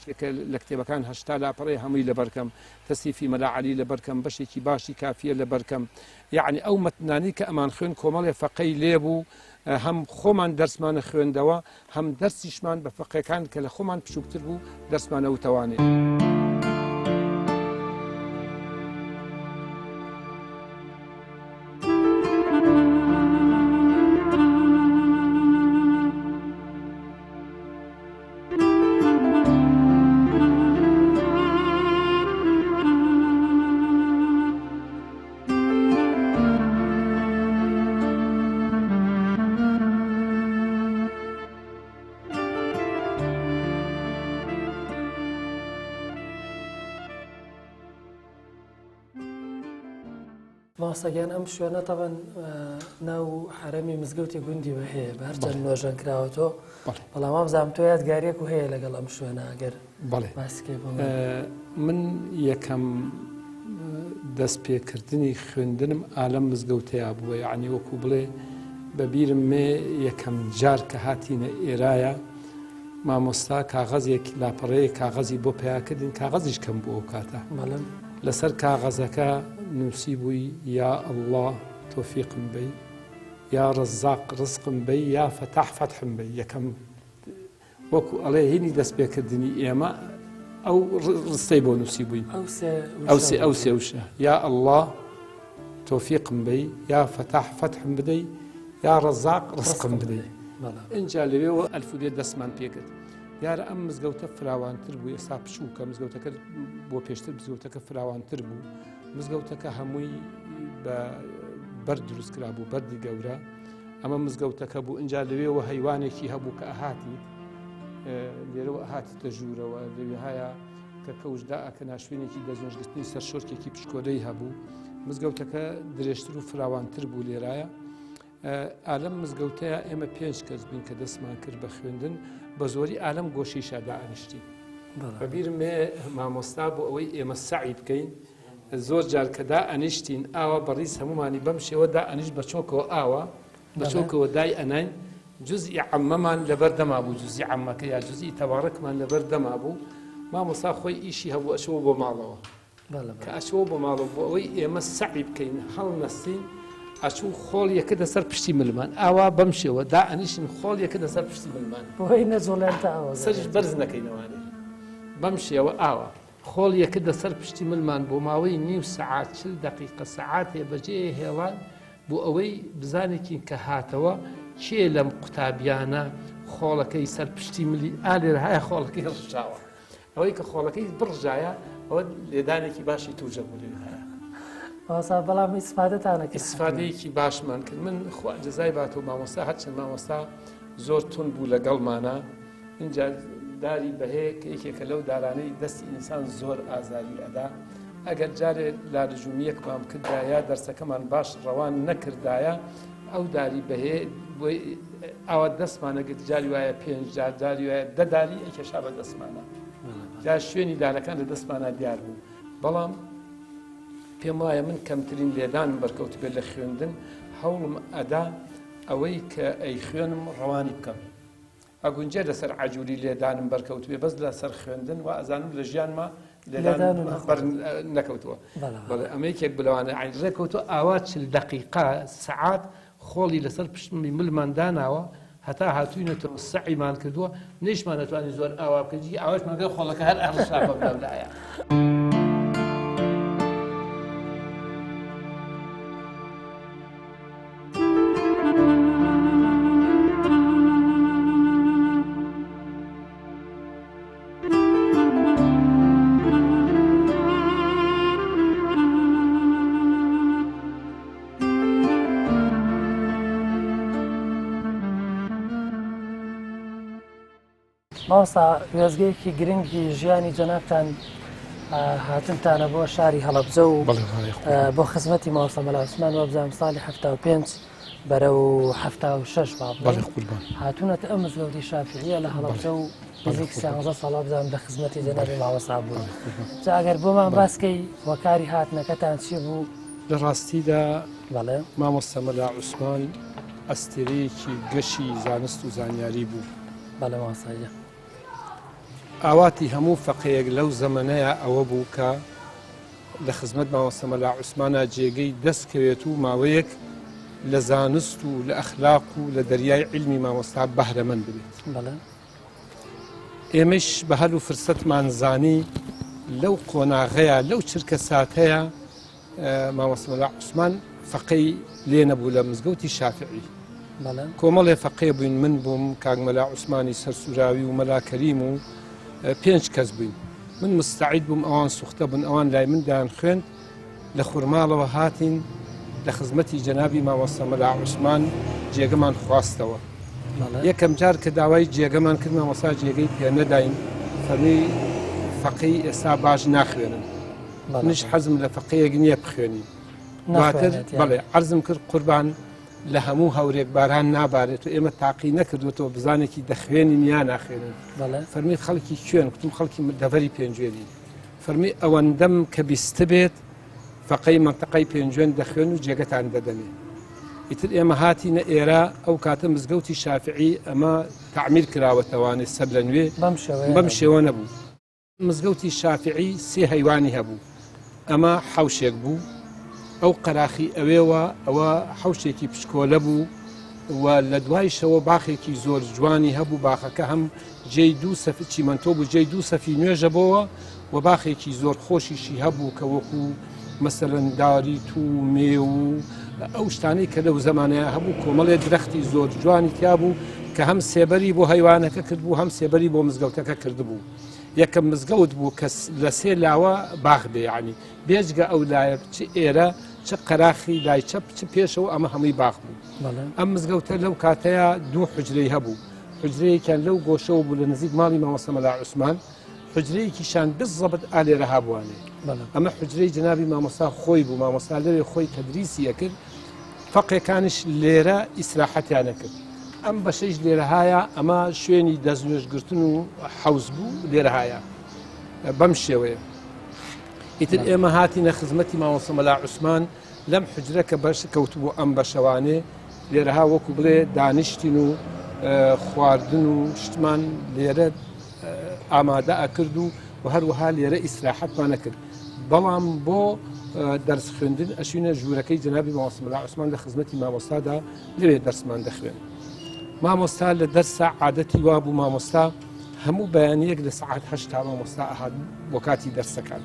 لە کتێبەکان هەشتا لاپەڕی هەمووی لەبەرکەم تەسیفی مەلا عەلی لەبەرکەم بەشێکی باشی کافیە لەبەرکەم یعنی ئەو مەتنانی کە ئەمان خوێن کۆمەڵێ فەقەی لێبوو هەم خۆمان دەرسمانە خوێندەوە هەم دەرسیشمان بە فەقێکان کە لە خۆمان بچووکتر بوو دەرسمانە وتەوانێت. ماسەگەیان ئەم شوێنە تەبەن ناو حرەمی مزگەوتی گوندی بە هەیە بە هەرچەند نۆژەن کراوەتەوە بەڵام وابزانم تۆ یادگاریەک و هەیە لەگەڵ ئەم شوێنە ئەگەر باسکێ بۆ من یەکەم دەست پێکردنی خوێندنم ئالەم مزگەوتەیە بووە یعنی وەکو بڵێ بەبیرم مێ یەکەم جار کە هاتینە ئێرایە مامۆستا کاغەزێک لاپەڕەیە کاغەزی بۆ پیاکردن کاغەزیش کەم بوو ئەو کاتە لەسەر کاغەزەکە نووسی بووی یا ئەڵڵا تۆفیقم بی یا ڕەزاق ڕزقم بی یا فەتاح فەتحم بی یەکەم وەکو ئەڵێ هینی دەست پێکردنی ئێمە ئەو ڕستەی بۆ نووسی بووین ئەو سێ وشە یا ئەڵڵا تۆفیقم بی یا فەتاح فەتحم بدەی یا ڕەزاق ڕزقم بدەی اینجا لەوێەوە ئەلفوبێ دەستمان پێکرد دیارە ئەم مزگەوتە فراوانتر بوو ئێستا پشووکە مزگەوتەکە بۆ پێشتر مزگەوتەکە فراوانتر بوو مزگەوتەکە هەمووی بە بەرد دروست کرا بوو بەردی گەورە ئەمە مزگەوتەکە بوو اینجا لەوێەوە هەیوانێکی هەبوو کە ئەهاتی لێرەوە ئەهاتیتە ژوورەوە لەوێهایە کە کەوشدا ئەکە ناشوێنێکی دەزۆژگستنی سەر شۆرکێکی پشکۆدەی هەبوو مزگەوتەکە درێژتر و فراوانتر بوو لێرایە ئالەم مزگەوتەیە ئێمە 5 کەس بین کە دەستمان کرد بە خوێندن بە زۆری ئالەم گۆشەیشا دائەنیشتین بەبیرم مێ مامۆستا بۆ ئەوەی ئێمە سەعی بکەین زۆر جار کە دائەنیشتین ئاوا بەڕیز هەمومانی بەم شێوە دائەنیشت بە چۆکەوە ئاوە بە چۆکەوە دای ئەناین جزئی عەممەمان لەبەر دەما بوو جزئی عەممەکە یا جزئی تەبارەکمان لەبەر دەما بوو مامۆستا خۆی ئیشی هەبوو ئەچەوە بۆ ماڵەوە کە ئەچەوە بۆ ماڵەوە بۆ ئەوەی ئێمە سەعی بکەین هەڵنەستین ئەچوو خۆڵ یەکە دەسەر پشتی ملمان ئاوا بەم شێوە دائەنیشن خۆڵ یەکە دەسەر پشتی ملمان بۆی نەجۆڵێن تا ئەوە سەرش بەرز نەکەینەوانێ بەم شێوە ئاوا خۆڵ یەکە دەسەر پشتی ملمان بۆ ماوەی نیو سەعات 40 دقیقە سەعاتێ بەجێ هێڵان بۆ ئەوەی بزانێکی کە هاتەوە کێ لەم قوتابیانە خۆڵەکەی سەر پشتی ملی ئالێر هایە خۆڵەکەی ڕژاوە ئەوەی کە خۆڵەکەی بڕژایە ئەوە لێدانێکی باشی تووجە بوو لێ هەیە بەڵام ئیسفادەتانە ئیسفادەیەکی باشمان کرد من خوا جەزای باتەوە مامۆستا هەرچەند مامۆستا زۆر تون بوو لەگەڵمانە اینجا داری بەهەیە کە یەکێکە لەو دارانەی دەستی ئینسان زۆر ئازاری ئەدا ئەگەر جارێ لاجوومیەکمان کردایە دەرسەکەمان باش ڕەوان نەکردایە ئەو داری بەهەیە بۆی ئەوە دەستمانە گرت جاری وایە 5 جار جاری وایە 10 داری ئەکێشا بە دەستمانە جا شوێنی دارەکان لە دەستمانە دیار بوو بەڵام پێم وایە من کەمترین لێدان بەرکەوت بێت لە خوێندن هەوڵم ئەدا ئەوەی کە ئەی خوێنم ڕەوانی بکەم ئەگونجێ لەسەر عەجووری لێدانم بەرکەوت بێ بەس لەسەر خوێندن و ئەزانم لە ژیانما لێدان بەر نەکەوتووە بەڵێ ئەمە یەکێک بلەوانە ڕێکەوتوە ئاوا 40 دقیقە سەعات خۆڵی لەسەر پشتمی ملمان داناوە هەتا هاتووینەتەوە سەعیمان کردووە نەیشمان نەتوانین زۆر ئاوا بکەین ئاواشمان گەر خۆڵەکە هەر ئەڕشا بەلایە ماوەستا وێزگەیەکی گرنگی ژیانی جەنابتان هاتنتانە بۆ شاری هەڵەبجە و بۆ خزمەتی ماوەستا مەلا عوسمان وەبزانم ساڵی 75 بەرەو 76 هاتوونەتە ئەم مزگەوتی شافعیە لە هەڵەبجە و نزیک 13 ساڵ بزانم لە خزمەتی جەنابی ماوەستا بوو. جا ئەگەر بۆمان باسکەی وەکاری هاتنەکەتان چی بوو؟ لە ڕاستیدا بەڵێ مامۆستا مەلا عوسمان ئەستێرەیەکی گەشی زانست و زانیاری بوو. بەڵێ ماسایە ئاواتی هەموو فەقەیەک لەو زەمانەیە ئەوە بوو کە لە خزمەت مامۆستا مەلا عوسمانە جێگەی دەستکەوێت و ماوەیەک لە زانست و لە ئەخلاق و لە دەریای علمی مامۆستا بەهرەمەند بێت. بەڵێ ئێمەش بە هەل و فرسەتمان زانی لەو قۆناغەیە لەو چرکە ساتەیە مامۆستا مەلا عوسمان فەقەی لێ نەبوو لە مزگەوتی شافعی. کۆمەڵێ فەقێ بووین من بووم کاک مەلا عوسمانی سەرسوراوی و مەلا کەریم و 5 کەس بووین. من مستعید بووم ئەوان سوختە بوون ئەوان لای مندایان خوێند لە خورماڵەوە هاتین لە خزمەتی جەنابی مامۆستا مەلا عوسمان جێگەمان خواستەوە. یەکەم جار کە داوای جێگەمان کرد مامۆستا جێگەی پێ نەداین فەرمی فەقەی ئێستا باش ناخوێنن. منیش حەزم لە فەقەیەک نییە بخوێنی. دواتر بەڵێ عەرزم کرد قوربان لە هەموو هەورێک باران نابارێت و ئێمە تاقی نەکردوەوە بزانێکی دەخوێنین یا ناخوێنن. فەرمی خەڵکی کوێن وتم خەڵکی دەڤەری پێنجوێنی. فەرمی ئەوەندەم کە بیستە بێت فەقەی مەنتەقەی پێنجوێن دەخوێن و جێگەتان دەدەنێ. ئیتر ئێمە هاتینە ئێرە ئەو کاتە مزگەوتی شافعی ئەمە تعمیر کراوەتەوانێ سەر لە نوێ بەم شێوە نەبوو. مزگەوتی شافعی 3 هەیوانی هەبوو. ئەمە حەوشێک بوو. ئەو قەراخی ئەوێوە ئەوە حەوشێکی پشکۆلە بوو و لە دوایشەوە باخێکی زۆر جوانی هەبوو. باخەکە هەم جێی 2 سەفی چیمەنتۆ بوو جێی 2 سەفی نوێژە بۆەوە و باخێکی زۆر خۆشیشی هەبوو کە وەکو مەسەلەن داریت و مێ و ئەو شتانەی کە لەو زەمانەیە هەبوو کۆمەڵێ درەختی زۆر جوانی تیا بوو کە هەم سێبەری بۆ هەیوانەکە کرد بوو هەم سێبەری بۆ مزگەوتەکە کرد بوو. یەکەم مزگەوت بوو کە لە 3 لاوە باخ بێ یعنی بێجگە ئەو لایە چ ئێرە چ قەراخی لای چەپ چ پێشەوە ئەمە هەمووی باخ بوو. ئەم مزگەوتە لەو کاتەیە 2 حجرەی هەبوو. حجرەیەکیان لەو گۆشەوە بوو لە نزیک ماڵی مامۆستا مەلا عوسمان حجرەیەکیشان بالضبط ئالێرە هەبووانێ. ئەمە حجرەی جەنابی مامۆستا خۆی بوو. مامۆستا لەوێ خۆی تەدریسیە کرد فەقێکانش لێرە ئیسراحەتیانە کرد. ئەم بەشەیش لێرەهایە ئەمە شوێنی دەستنوێژگرتن و حەوز بوو لێرەهایە بەم شێوەیە. ئیتر ئێمە هاتینە خزمەتی مامۆستا مەلا عوسمان لەم حجرە کە بەش کەوتبوو ئەم بەشەوانێ لێرەها وەکو بڵێ دانیشتین و خواردن و شتمان لێرە ئامادە ئەکرد و هەروەها لێرە ئیسراحەتمانە کرد. بەڵام بۆ دەرس خوێندن ئەچوینە ژوورەکەی جەنابی مامۆستا مەلا عوسمان لە خزمەتی مامۆستادا لەوێ دەرسمان دەخوێن. مامۆستا لە دەرسا عادەتی وا بوو مامۆستا هەموو بەیانیەک لە سەعات 8 تا مامۆستا ئەهات بۆ کاتی دەرسەکان.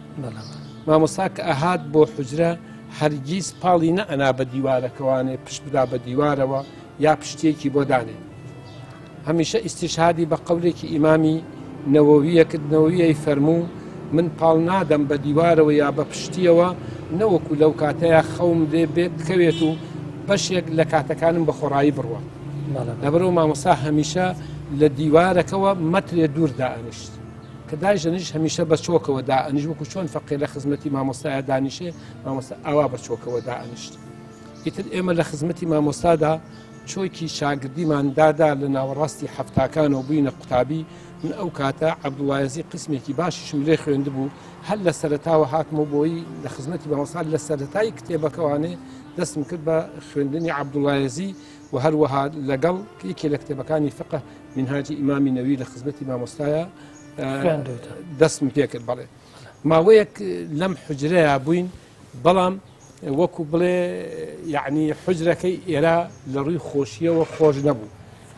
مامۆستا کە ئەهات بۆ حجرە هەرگیز پاڵی نەئەنا بە دیوارەکەوانێ پشت بدا بە دیوارەوە یا پشتێکی بۆ دانێ. هەمیشە ئیستیشهادی بە قەولێکی ئیمامی نەوەویە کرد. نەوەویەی فەرموو من پاڵ نادەم بە دیوارەوە یا بە پشتیەوە نەوەکو لەو کاتەیە خەوم دێ بێت بکەوێت و بەشێک لە کاتەکانم بە خۆڕایی بڕوە. لەبەرەوە مامۆستا هەمیشە لە دیوارەکەەوە مەترێ دوور دائەنیشت کە دایژەنیش هەمیشە بە چۆکەوە دائەنیش وەکو چۆن فەقێ لە خزمەتی مامۆستایە دانیشێ مامۆستا ئاوا بە چۆکەوە دائەنیشت. ئیتر ئێمە لە خزمەتی مامۆستادا چۆکی شاگردیمان دادا لە ناوەڕاستی هەفتاکانەوە بووینە قوتابی. من ئەو کاتە عەبدوڵایەزی قسمێکی باشیشم لێ خوێندبوو هەر لە سەرەتاوە هاتمەوە بۆی لە خزمەتی مامۆستا لە سەرەتای کتێبەکەوانێ دەستم کرد بە خوێندنی عەبدوڵایەزی و هەروەها لەگەڵ یەکێ لە کتێبەکانی فقه منهاجی ئیمامی نەووی لە خزمەتی مامۆستایە دەستم پێ کرد. بەڵێ ماوەیەک لەم حجرەیە بووین بەڵام وەکو بڵێ یعنی حجرەکەی ئێرە لە ڕووی خۆشیەوە خۆش نەبوو.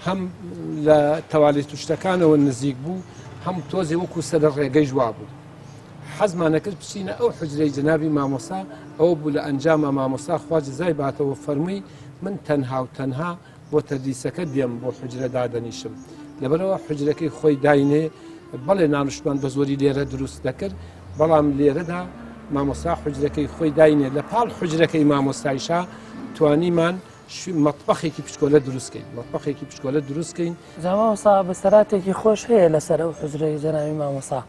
هەم لە تەوالی توشتەکانەوە نزیک بوو هەم تۆزی وەکو سەر ڕێگەی جوا بوو. حەزمانە کرد بچینە ئەو حجرەی جەنابی مامۆستا ئەوە بوو لە ئەنجامە مامۆستا خوا جزای باتەوە فەرمووی من تەنها و تەنها بۆ تەدریسەکە دێم بۆ حجرە دادەنیشم. لەبەرەوە حجرەکەی خۆی داینێ بەڵێ نانوشتمان بە زۆری لێرە دروست دەکرد بەڵام لێرەدا مامۆستا حجرەکەی خۆی داینێ لە پاڵ حجرەکەی مامۆستایشا توانیمان مەطبەخێکی پشکۆلە دروستکەین مەطبەخێکی پشکۆلە دروستکەین زەماوەسا بەسەراتێکی خۆش هەیە لەسەر ئەو حوزرەی جەناوی مامۆسا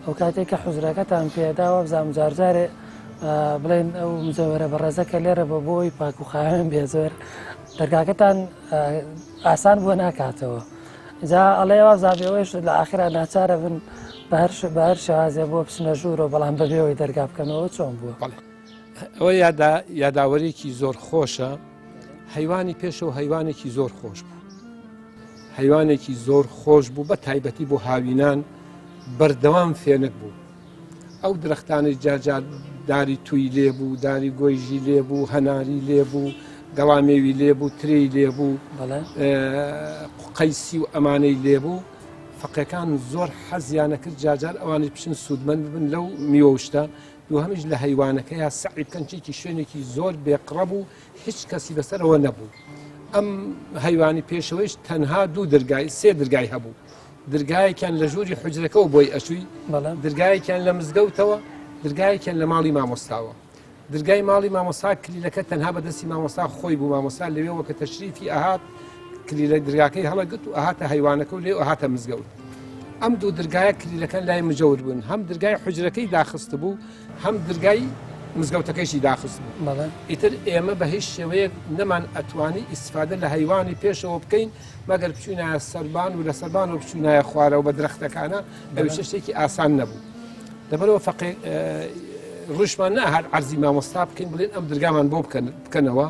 ئەو کاتێک کە حوزرەکەتان پێداوە بزانام جارجارێ بڵێن ئەو مزەوەرە بەڕێزەکە لێرە بە بۆی پاک و خاوێن بێ زۆر دەرگاکەتان ئاسان بووە ناکاتەوە جا ئەڵێەوە زابێەوەیش لە ئاخرا ناچارە بن بە هەر شازێ بۆ بچنە ژوورەوە بەڵام بەبێەوەی دەرگا بکەنەوە چۆن بووە ئەوە یاداوەرێکی زۆر خۆشە حیوانی پێشەوە حیوانێکی زۆر خۆش بوو حیوانێکی زۆر خۆش بوو بە تایبەتی بۆ هاوینان بەردەوام فێنک بوو ئەو درەختانی جارجار داری توی لێبوو داری گۆیژی لێبوو هەناری لێبوو گەڵامێوی لێبوو ترێی لێبوو قەیسی و ئەمانەی لێبوو فەقەکان زۆر حەزیانە کرد جارجار ئەوانی پشن سوودمەند بن لەو میوەشتە دوو هەمیش لە حیوانەکەیە سەعی بکەن چێکی شوێنێکی زۆر بێقڕە بوو هیچ کەسی بەسەرەوە نەبوو ئەم حیوانی پێشەوەیش تەنها دوو دەرگای سێ دەرگای هەبوو دەرگایەکیان لە ژووری حوجرەکەەوە بۆی ئەچووی دەرگایەکیان لە مزگەوتەوە دەرگایەکیان لە ماڵی مامۆستاوە دەرگای ماڵی مامۆستا کلیلەکە تەنها بەدەستی مامۆستا خۆی بوو مامۆستا لەوێەوە کە تەشریفی ئاهات کلیلە دەرگاکەی هەڵەگرت و ئاهاتە حیوانەکە و لێ ئاهاتە مزگەوت ئەم دوو دەرگایە کلیلەکان لای مجەور بوون هەم دەرگای حوجرەکەی داخست بوو هەم دەرگای مزگەوتەکەیشی داخست بوو ئیتر ئێمە بە هیچ شێوەیەک نەمان ئەتوانی ئیسفادە لە حیوانی پێشەوە بکەین مەگەر بچوونایە سەربان و لە سەربان و بچوونایە خوارەوە بە درەختەکانە ئەوی شتێکی ئاسان نەبوو لەبەرەوە فەقێ ڕوشمان نەهات عەرزی مامۆستا بکەین بڵێن ئەم دەرگامان بۆ بکەنەوە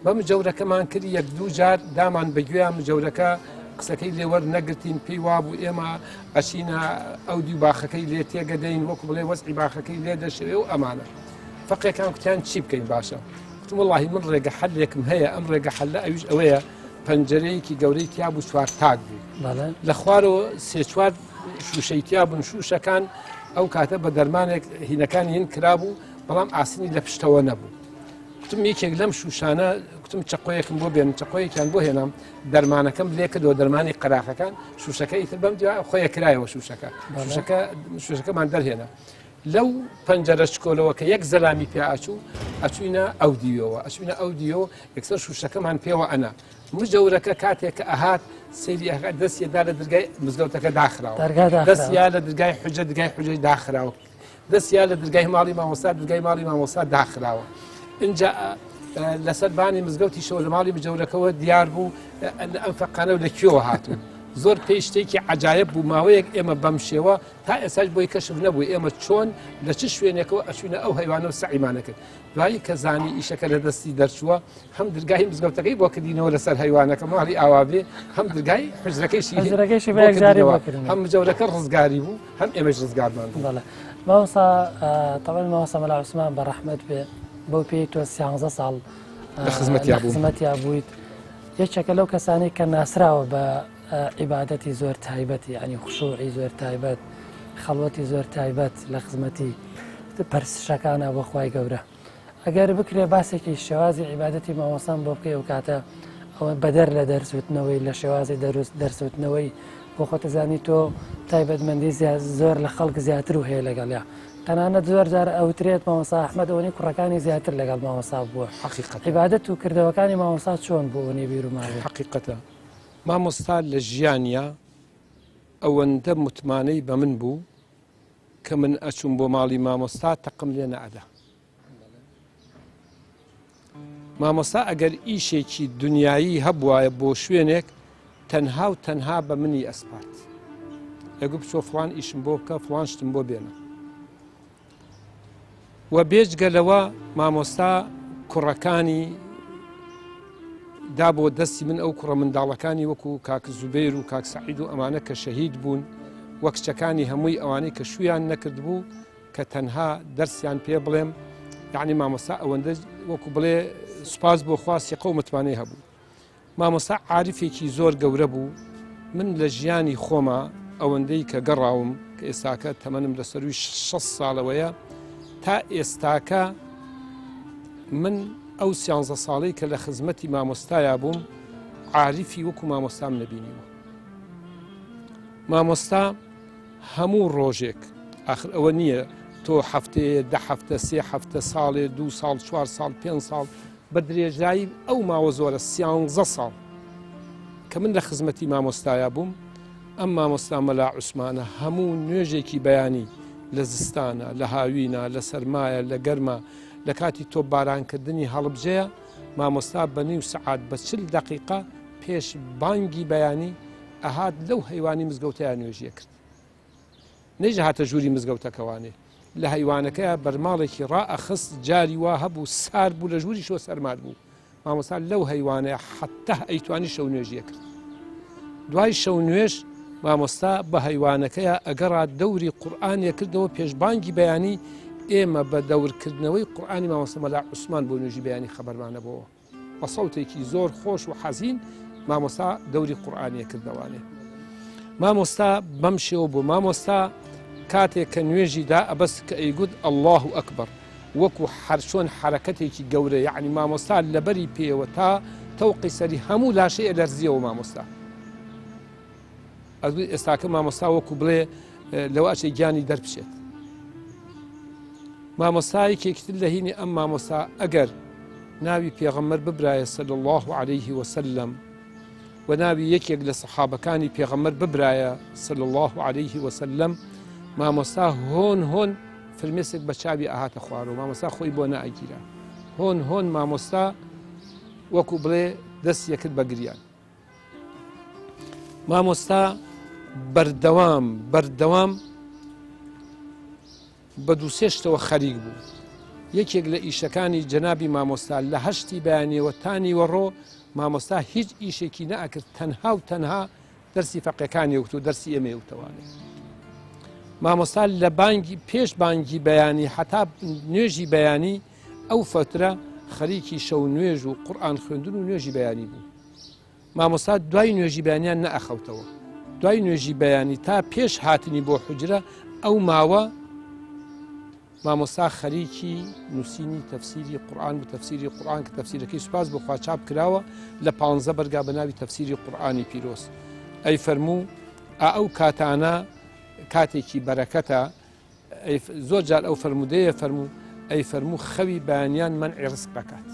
بە مجەورەکەمان کردی یەک دوو جار دامان بەگوێیان مجەورەکە قسەکەی لێوەر نەگرتین پێی وابوو ئێمە ئەچینە ئەو دی باخەکەی لێ تێگەدەین وەکو بڵێ وەزعی باخەکەی لێ دەشەوێ و ئەمانە فەقێکان کوتیان چی بکەین باشە وتم وەڵاهی من ڕێگە حەلێکم هەیە ئەم ڕێگە حەلە ئەویش ئەوەیە پەنجەرەیەکی گەورەی تیا بوو چوار تاک بوو لە خوارەوە سێ چوار شوشەی تیا بوون شوشەکان ئەو کاتە بە دەرمانێک هینەکانی هین کرابوو بەڵام ئاسنی لە پشتەوە نەبوو کوتم یەکێک لەم شوشانە کوتم چقۆیەکم بۆ بێن چقۆیەکیان بۆ هێنام دەرمانەکەم لێ کردەوە دەرمانی قەراقەکان شوشەکە ئیتر بەم خۆیە کرایەوە شوشەکەمان دەرهێنا لەو پەنجەرە چکۆلەوە کە یەک زەلامی پێ ئەچوینە ئەو دیوەوە ئەچوینە ئەو دیۆ یەکسەر شوشەکەمان پێوە ئەنا مجەورەکە کاتێک کە ئەهات سەیری دەستیدا لە دەرگای مزگەوتەکە داخراوە دەستیا لە دەرگای حوجە دەرگای حوجەی داخراوە دەستیا لە دەرگای ماڵی مامۆستا دەرگای ماڵی مامۆستا داخراوە اینجا لەسەر بانی مزگەوتی شەوە لە ماڵی مجەورەکەەوە دیار بوو ئەم فەقانە و لەکوێوە هاتوون زۆر پێی شتێکی عجایب بوو ماوەیەک ئێمە بەم شێوە تا ئێساش بۆی کەشف نەبوو ئێمە چۆن لە چ شوێنێکەوە ئەچوونە ئەو حیوانە و سەعیمانە کرد دوایی کە زانی ئیشەکە لە دەستی دەرچووە هەم دەرگای مزگەوتەکەی بۆ کردینەوە لەسەر حیوانەکە ماڵی ئاوابێ هەم دەرگای حوجرەکەیشی هەم مجەورەکە ڕزگاری بوو هەم ئێمەش ڕزگارمان بوو مامۆستا تەڵێن مامۆستا مەلا عوسمان بە ڕەحمەت بێ بەو پێی تۆ 13 ساڵ لە خزمەتیا بوویت یەکێکە لەو کەسانی کە ناسراوە بە عیبادەتی زۆر تایبەتی ینی خوشوعی زۆر تایبەت خەڵوەتی زۆر تایبەت لە خزمەتی پەرسشەکانە بۆ خوای گەورە ئەگەر بکرێ باسێکی شێوازی عیبادەتی مامۆستان بۆ بکەی و کاتە ئەوە بەدەر لە دەرسوتنەوەی لە شێوازی دەرسوتنەوەی بۆ خۆتەزانی تۆ تایبەتمەندی زۆر لە خەڵک زیاتر و هەیە لەگەڵیا تەنانەت زۆر جار ئەوترێت مامۆستا ئەحمەد ئەوەی کوڕەکانی زیاتر لەگەڵ مامۆستا بووە عیبادەت و کردەوەکانی مامۆستا چۆن بوو ئەوەی بیر و ماوێ حەقیقەتە مامۆستا لە ژیانیا ئەوەندە متمانەی بە من بوو کە من ئەچوم بۆ ماڵی مامۆستا تەقم لێ نەئەدا مامۆستا ئەگەر ئیشێکی دنیایی هەبوایە بۆ شوێنێک تەنها و تەنها بە منی ئەسپات ئەگو بچۆ فڵان ئیشم بۆ بکە فڵان شتم بۆ بێنە و بێجگەلەوە مامۆستا کوڕەکانی دا بۆ دەستی من ئەو کوڕە منداڵەکانی وەکو کاک زوبەیر و کاک سەعید و ئەمانە کە شەهید بوون وەک کچەکانی هەمووی ئەوانەی کە شویان نەکرد بوو کە تەنها دەرسیان پێ بڵێم یعنی مامۆستا ئەوەندە وەکو بڵێ سوپاس بۆ خوا سیقە و متمانەی هەبوو مامۆستا عارفێکی زۆر گەورە بوو من لە ژیانی خۆمە ئەوەندەی کە گەڕاوم کە ئێستاکە تەمەنم لەسەروی 6 ساڵەوەیە تا ئێستاکە من ئەو 13 ساڵەی کە لە خزمەتی مامۆستایە بووم عاریفی وەکو مامۆستام نەبینیوە مامۆستا هەموو ڕۆژێک ئاخر ئەوە نییە تۆ هەفتەیە 10 هەفتە 3 هەفتە ساڵێ 2 ساڵ 4 ساڵ 5 ساڵ بە درێژایی ئەو ماوە زۆرە 13 ساڵ کە من لە خزمەتی مامۆستایە بووم ئەم مامۆستا مەلا عوسمانە هەموو نوێژێکی بەیانی لە زستانە لە هاوینە لە سەرمایە لە گەرمە لە کاتی تۆ بارانکردنی هەڵبجەیە مامۆستا بە نیو سەعات بە 40 دقیقە پێش بانگی بەیانی ئەهات لەو هەیوانی مزگەوتەیە نوێژیە کرد نەیژە هاتە ژووری مزگەوتەکەوانێ لە هەیوانەکەیە بەرماڵێکی ڕائەخست جاری وا هەبوو سار بوو لە ژووری شۆ سەرمار بوو مامۆستا لەو هەیوانەیە حەتە ئەیتوانی شەو نوێژیە کرد دوای شەو نوێژ مامۆستا بە هەیوانەکەیە ئەگەڕا دەوری قورئانیە کردەوە پێشبانگی بەیانی ئێمە بە دەورکردنەوەی قورئانی مامۆستا مەلا عوسمان بۆ نوێژی بەیانی خەبەرمانە بۆەوە بە سەوتێکی زۆر خۆش و حەزین مامۆستا دەوری قورئانیە کردەوانێ مامۆستا بەم شێوە بوو مامۆستا کاتێک کە نوێژی دا ئەبەس کە ئەیگوت الله ئەکبەر وەکو هەرچۆن حرەکەتێکی گەورە یعنی مامۆستا لەبەری پێوە تا تەوقی سەری هەموو لاشەی ئەلەرزیەوە مامۆستا ئێستاکە مامۆستا وەکو بڵێ لەوە ئەچێ گیانی دەربچێت مامۆستایەکێکتر لە هینی ئەم مامۆستا ئەگەر ناوی پێغەمبەر ببرایە صلی الله عليه وسلم و ناوی یەکێک لە سەحابەکانی پێغەمبەر ببرایە صلی الله عليه وسلم مامۆستا هۆن هۆن فرمێسێک بە چاوی ئاهاتە خوارەوە مامۆستا خۆی بۆ نائگیرا هۆن هۆن مامۆستا وەکو بڵێ دەست یەکرد بە گریان مامۆستا بەردەوام بە دووسێ شتەوە خەریک بوو یەکێک لە ئیشەکانی جەنابی مامۆستا لە هەشتی بەیانیەوە تانی وەڕۆ مامۆستا هیچ ئیشێکی نەئەکرد تەنها و تەنها دەرسی فەقیەکانی وەکت و دەرسی ئێمە وتەوانێت مامۆستا لە بانگی پێش بانگی بەیانی حتا نوێژی بەیانی ئەو فترە خەریکی شەو نوێژ و قورئان خوێندن و نوێژی بەیانی بوو مامۆستا دوای نوێژی بەیانیان نەئەخەوتەوە دوای نوێژی بەیانی تا پێش هاتنی بۆ حوجرە ئەو ماوە مامۆستا خەریکی نووسینی تەفسیری قورئان و تەفسیری قورئان کە تەفسیرەکەی سوپاس بخوا چاپ کراوە لە 15 بەرگا بە ناوی تەفسیری قورئانی پیرۆز ئەی فەرموو ئەو کاتانە کاتێکی بەرەکەتە زۆر جار ئەو فەرمودەیە ئەی فەرموو خەوی بەیانیان منعی ڕزق دەکات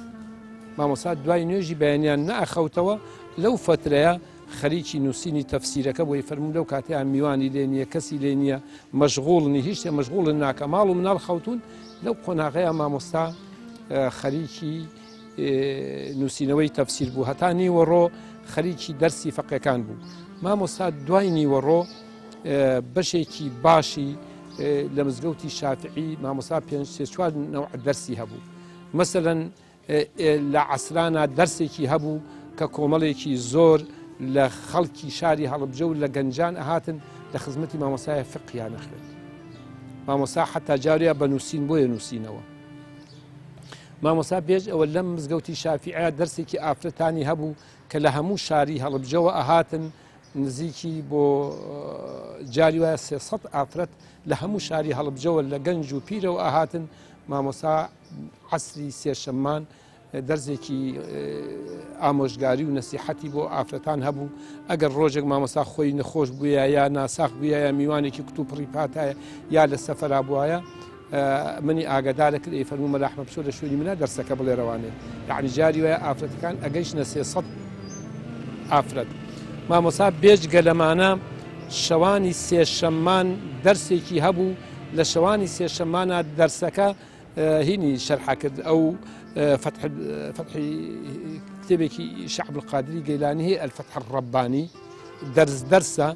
مامۆستا دوای نوێژی بەیانیان نەئەخەوتەوە لەو فترەیە خەریکی نووسینی تەفسیرەکە بۆی فەرموو لەو کاتیان میوانی لێ نییە کەسی لێ نییە مەشغوڵنی هیچ شتێ مەشغوڵن ناکە ماڵ و مناڵ خەوتون لەو قۆناغەیە مامۆستا خەریکی نووسینەوەی تەفسیر بوو هەتا نیوەڕۆ خەریکی دەرسی فەقیەکان بوو مامۆستا دوای نیوەڕۆ بەشێکی باشی لە مزگەوتی شافعی مامۆستا 5-4 نەوع دەرسی هەبوو مەسەلەن لە عەسرانە دەرسێکی هەبوو کە کۆمەڵێکی زۆر لە خەڵکی شاری هەڵبجە و لە گەنجان ئەهاتن لە خزمەتی مامۆستایە فقیان نەخوێت مامۆستا حتا جارەیە بە نووسین بۆیە نووسینەوە مامۆستا بێژ ئەوە لەم مزگەوتی شافعیە دەرسێکی ئافرەتانی هەبوو کە لە هەموو شاری هەڵبجەوە ئەهاتن نزیکی بۆ جاری وایە 300 ئافرەت لە هەموو شاری هەڵبجەوە لە گەنج و پیرەوە ئاهاتن مامۆستا عەسری سێشەممان دەرزێکی ئامۆژگاری و نەسیحەتی بۆ ئافرەتان هەبوو ئەگەر ڕۆژێک مامۆستا خۆی نەخۆش بووە یا ناساخ بووە یا میوانێکی کتوب ڕیپاتایە یا لە سەفەرا بووایە منی ئاگادارە کرد ئەی فەرموو مەلا ئەحمەد بچۆ لە شوێنی منە دەرسەکە بڵێڕەوانێ یعنی جاری وایە ئافرەتەکان ئەگەیشتنە 300 ئافرەت مامۆستا بێجگە لەمانە شەوانی سێشەممان دەرسێکی هەبوو لە شەوانی سێشەممانە دەرسەکە هینی شەرحە کرد ئەو فتحی کتێبێکی شەعب القادری گەیلانی هەیە الفتح الرەبانی دەرسە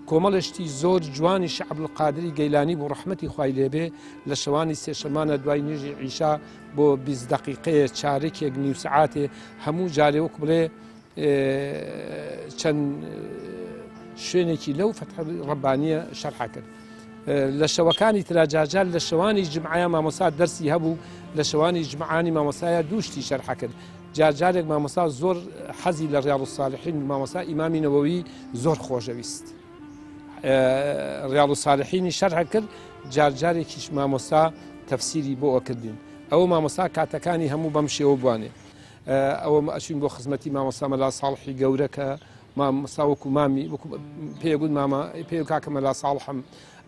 کۆمەڵشتی زۆر جوانی شەعب القادری گەیلانی بۆ ڕەحمەتی خوای لێبێ لە شەوانی سێشەمانە دوای نوێژی عیشا بۆ 20 دقیقەیە چارێکێک نیو سەعاتێ هەموو جارێ وەک بڵێ چەند شوێنێکی لەو فتح ڕەبانیە شەرحە کرد لە شەوەکانی تراجارجار لە شەوانی جمعایە مامۆستا دەرسی هەبوو لە شەوانی جمعانی مامۆسایە دووشتی شەرحە کرد جارجارێک مامۆستا زۆر حەزی لە ڕیاض الصالحین مامۆستا ئیمامی نەوەوی زۆر خۆشەویست ڕیاض الصالحینی شەرحە کرد جارجارێکیش مامۆستا تەفسیری بۆ ئەکردین ئەوە مامۆستا کاتەکانی هەموو بەم شێوە بوانێ ئەوە ئەچین بۆ خزمەتی مامۆستا مەلا ساڵحی گەورە کە مامۆستا وەکو مامی پێگوت ماما پێ کاکە مەلا ساڵحم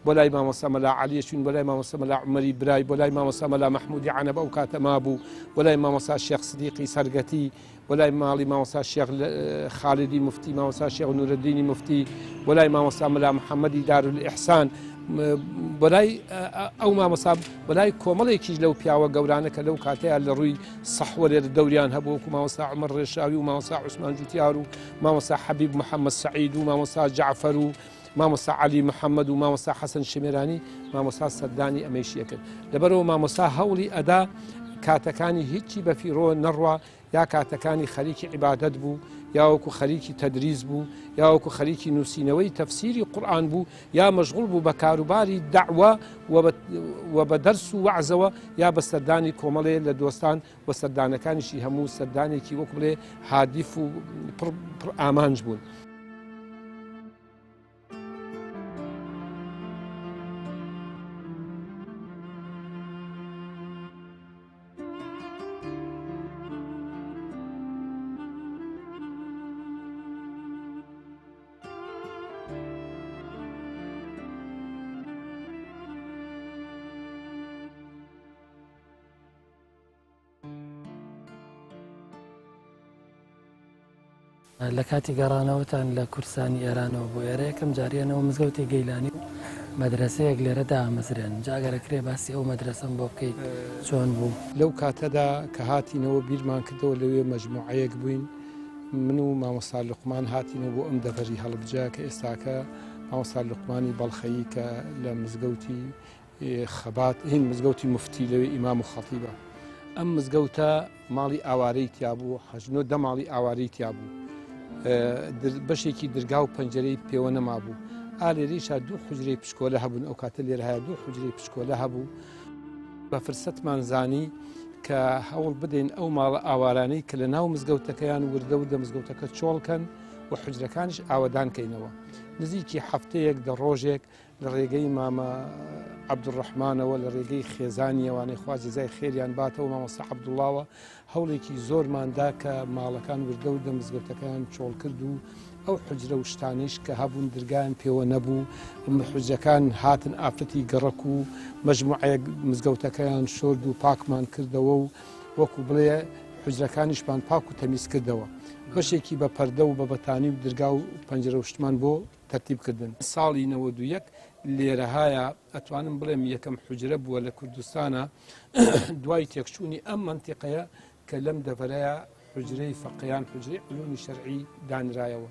بۆ لای مامۆستا مەلا عەلیە چوین، بۆ لای مامۆستا مەلا عومەری برای، بۆ لای مامۆستا مەلا مەحموودی عەنەبە ئەو کاتە مابوو، بۆ لای مامۆستا شێخ سدیقی سەرگەتی، بۆ لای ماڵی مامۆستا شێخ خاڵیدی موفتی، مامۆستا شێخ نورەدینی موفتی، بۆ لای مامۆستا مەلا محەممەدی دارولئیحسان، بۆ لای ئەو مامۆستا بۆ لای کۆمەڵێکیش لەو پیاوە گەورانە کە لەو کاتەیە لە ڕووی سەحوەرێ دەوریان هەبوو، وەکو مامۆستا عومەر ڕێشاوی و مامۆستا عوسمان جوتیار و مامۆستا حەبیب محەممەد سەعید و مامۆستا جەعفەر و مامۆستا عەلی محەممەد و مامۆستا حەسەن شمێرانی، مامۆستا سەردانی ئەمەیشیە کرد. لەبەرەوە مامۆستا هەوڵی ئەدا کاتەکانی هیچی بەفیڕۆ نەڕوا، یا کاتەکانی خەریکی عیبادەت بوو، یا وەکو خەریکی تەدریس بوو، یا وەکو خەریکی نووسینەوەی تەفسیری قورئان بوو، یا مەشغوڵ بوو بە کاروباری دەعوە و بە دەرس و وەعزەوە، یا بە سەردانی کۆمەڵێ لە دۆستان و سەردانەکانیشی هەموو سەردانێکی وەکو بڵێ هادیف و پڕ ئامانج بوون. لە کاتی گەڕانەوەتان لە کورسانی ئێرانەوە بۆ ئێرە یەکەم جاریانەوە مزگەوتی گەیلانی و مەدرسەیەک لێرەدا ئامەزرێن، جاگەرەکرێ باسی ئەو مەدرسەم بۆ بکەیت چۆن بوو؟ لەو کاتەدا کە هاتینەوە بیرمان کردەوە لەوێ مەجموعەیەک بووین، من و مامۆستا لوقمان هاتینەوە بۆ ئەم دەڤەری هەڵبجە کە ئێستاکە مامۆستا لوقمانی بەڵخەیی کە لە مزگەوتی خەبات هین مزگەوتی مفتی لەوێ ئیمام و خەتیبە. ئەم مزگەوتە ماڵی ئاوارەی تیابوو، حەژنۆ دە ماڵی ئاوارەی تیابوو، بەشێکی درگا و پەنجەرەی پێوە نەمابوو. ئالێریشا دوو حوجرەی پشکۆلە هەبوون، ئەو کاتە لێرە هەیە دوو حوجرەی پشکۆلە هەبوو. بە فرسەتمان زانی کە هەوڵ بدەین ئەو ماڵە ئاوارانەی کە لە ناو مزگەوتەکەیان وردە و دە مزگەوتەکە چۆڵکەن و حوجرەکانش ئاوەدان کەینەوە. نزیکی هەفتەیەک دە ڕۆژێک لە ڕێگەی مامە عەبدوڕەحمانەوە لە ڕێگەی خێزانی ئەوانەی خوا جەزای خێریان باتەوە مامۆستا عەبدوڵڵاوە هەوڵێکی زۆرماندا کە ماڵەکان وردە و دە مزگەوتەکەیان چۆڵ کرد و ئەو حوجرە و شتانیش کە هەبوون درگایان پێوە نەبوو، حوجەکان هاتن ئافرەتی گەڕەک و مەجموعەیەک مزگەوتەکەیان شۆرد و پاکمان کردەوە و وەکو بڵێ حوجرەکانیشمان پاک و تەمیز کردەوە. بەشێکی بە پەردە و بە بەتانی و درگا و پەنجرە و شتمان بۆ تەرتیبکردن. ساڵی 91 لێرەهایە ئەتوانم بڵێم یەکەم حوجرە بووە لە کوردستانە دوای تێکچوونی ئەم منتیقەیە کە لەم دەڤەرەیە حوجرەی فەقیهان حوجرەی علومی شەرعی دانرایەوە.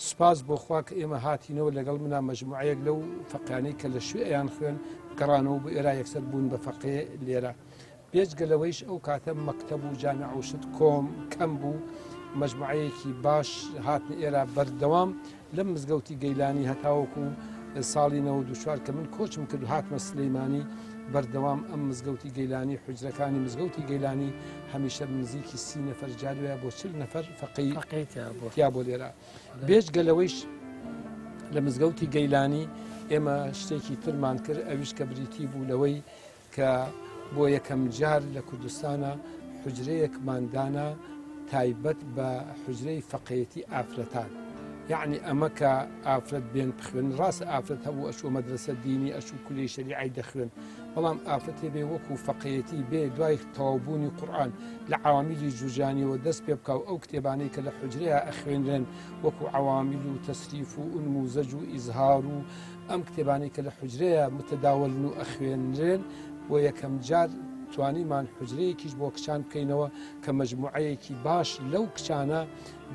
سوپاس بۆ خوا کە ئێمە هاتینەوە لەگەڵ منە مەجموعەیەک لەو فەقیهانەی کە لە شوێیان خوێن گەڕانەوە بۆ ئێرە یەکسەر بوون بە فەقیه لێرە. بێجگەلەوەیش ئەو کاتە مەکتەب و جامع و شت کۆم کەم بوو، مەجموعەیەکی باش هاتن ئێرە بەردەوام لەم مزگەوتی گەیلانی هەتاوەکو ساڵی 94 کە من کۆچم کرد هاتمە سلەیمانی بەردەوام ئەم مزگەوتی گەیلانی حوجرەکانی مزگەوتی گەیلانی هەمیشە نزیکی 30 نەفەر جاروایە بۆ 40 نەفەر فەقیه تیا بۆ لێرە. بێجگەلەوەیش لە مزگەوتی گەیلانی ئێمە شتێکی ترمان کرد، ئەویش کە بریتی بوو لەوەی کە بۆ یەکەم جار لە کوردستانە حوجرەیەکماندانە تایبەت بە حوجرەی فەقیهەتی ئافرەتان. یعنی ئەمە کە ئافرەت بێن بخوێن، ڕاستە ئافرەت هەبوو ئەچوو مەدرسە دینی ئەچوو کولی شەریعەی دەخوێن، بەڵام ئافرەتێ بێ وەکو فەقیهەتی بێ دوای تەواوبوونی قورئان لە عەوامیلی جوجانیەوە دەست پێ بکاو ئەو کتێبانەی کە لە حوجرەیە ئەخوێنرێن وەکو عەوامیل و تەسریف و ئونموزەج و ئیزهار و ئەم کتێبانەی کە لە حوجرەیە متەداولن و ئەخوێنرێن بۆ یەکەم جار توانیمان حوجرەیەکیش بۆ کچان بکەینەوە کە مەجموعەیەکی باش لەو کچانە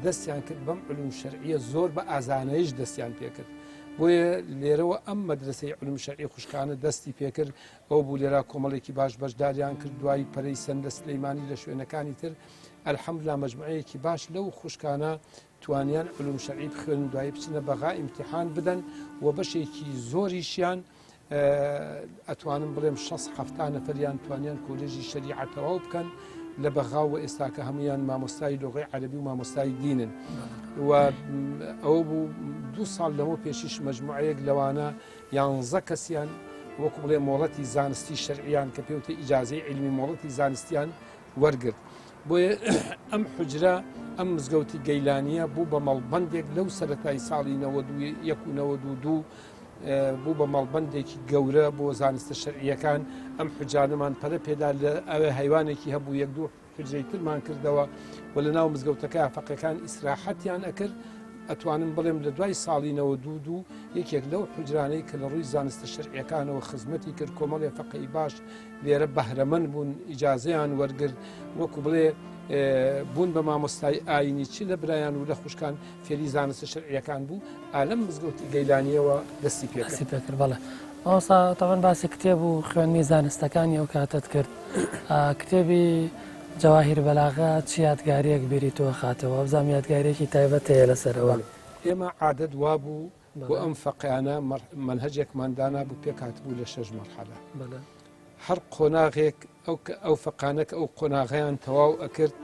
دەستیان کرد بەم علوم شەرعیە زۆر بە ئازانەیش دەستیان پێکرد. بۆیە لێرەوە ئەم مەدرسەی علوم شەرعی خوشکانە دەستی پێکرد، ئەو بوو لێرە کۆمەڵێکی باش بەشداریان کرد، دوای پەرەی سەندە سلەیمانی لە شوێنەکانی تر ئەلحەمدولیلا مەجموعەیەکی باش لەو خوشکانە توانیان علوم شەرعی بخوێن و دوای بچنە بەغا ئیمتیحان بدەن و بەشێکی زۆریشیان ئەتوانم بڵێم 60-70 نەفەریان توانیان کۆلێژی شەریعەتەوە بکەن لە بەغاوە ئێستاکە هەمویان مامۆستای لۆغەی عەرەبی و مامۆستای دینن و ئەوە بوو 2 ساڵ لەمە پێشیش مەجموعەیەک لەوانە 11 کەسیان وەکو بڵێ مۆڵەتی زانستی شەرعیان کە پێوتە ئیجازەی علمی مۆڵەتی زانستیان وەرگرت. بۆیە ئەم حوجرە ئەم مزگەوتی گەیلانیە بوو بە مەڵبەندێک لەو سەرەتای ساڵی 91 و 92 بوو بە مەڵبەندێکی گەورە بۆ زانستە شەرعیەکان ئەم حجانەمان پەرە پێدا لە ئەوێ حیوانێکی هەبوو یەک دوو حجرەی ترمان کردەوە و لە ناو مزگەوتەکە فەقەکان ئیسراحەتیان ئەکرد ئەتوانم بڵێم لە دوای ساڵینەوە دوو یەکێک لەو حجرانەی کە لە ڕووی زانستە شەرعیەکانەوە خزمەتی کرد کۆمەڵێ فەقەی باش لێرە بەهرەمەند بوون ئیجازەیان وەرگرت وەکو بڵێ بوون بە مامۆستای ئاینی چی لە برایان و لە خوشکان فێری زانستە شەرعیەکان بوو ئالەم مزگەوتی گەیلانیەوە دەستی پێکرد. بەڵێ ئەوسا تەوان باسی کتێب و خوێندنی زانستەکانی ئەو کاتت کرد کتێبی جەواهیر بەلاغا چی یادگاریەک بیری تۆ خاتەوە بزانام یادگاریەکی تایبەت هەیە لەسەرەوە. ئێمە عادەت وا بوو بۆ ئەم فەقیانە منهەجێکماندانا بوو پێکات بوو لە 6 مەرحەلە هەر قۆناغێک ئەو فەقانەکە ئەو قۆناغیان تەواو ئەکرد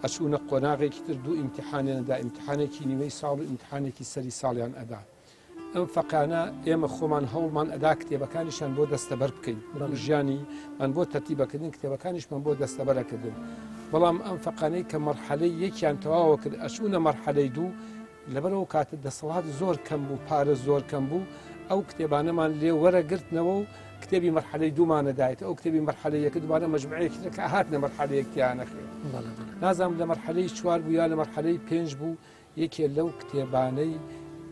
ئەچوونە قۆناغێکی تر دوو ئیمتحانیاندا ئیمتحانێکی نیوەی ساڵ و ئیمتحانێکی سەری ساڵیان ئەدا ئەم فەقانە ئێمە خۆمان هەوڵمان ئەدا کتێبەکانیشان بۆ دەستەبەر بکەین ژیانی من بۆ تەرتیبەکردن کتێبەکانیشمان بۆ دەستەبەرەکردن بەڵام ئەم فەقانەی کە مەرحەلەی یەکیان تەواوە کرد ئەچوونە مەرحەلەی دوو لەبەرەوە کاتە دەسەڵات زۆر کەم بوو پارە زۆر کەم بوو ئەو کتێبانەمان لێ وەرەگرتنەوە و کتێبی مەرحەلەی دوومانەدایێت ئەو کتێبی مەرحەلەی یەکە دوبارە مەجموعەیەکی کە هاتنە مەرحەلەیەکیان نەخوێن نازانم لە مەرحەلەی 4 بوو یا لە مەرحەلەی 5 بوو یەکێ لەو کتێبانەی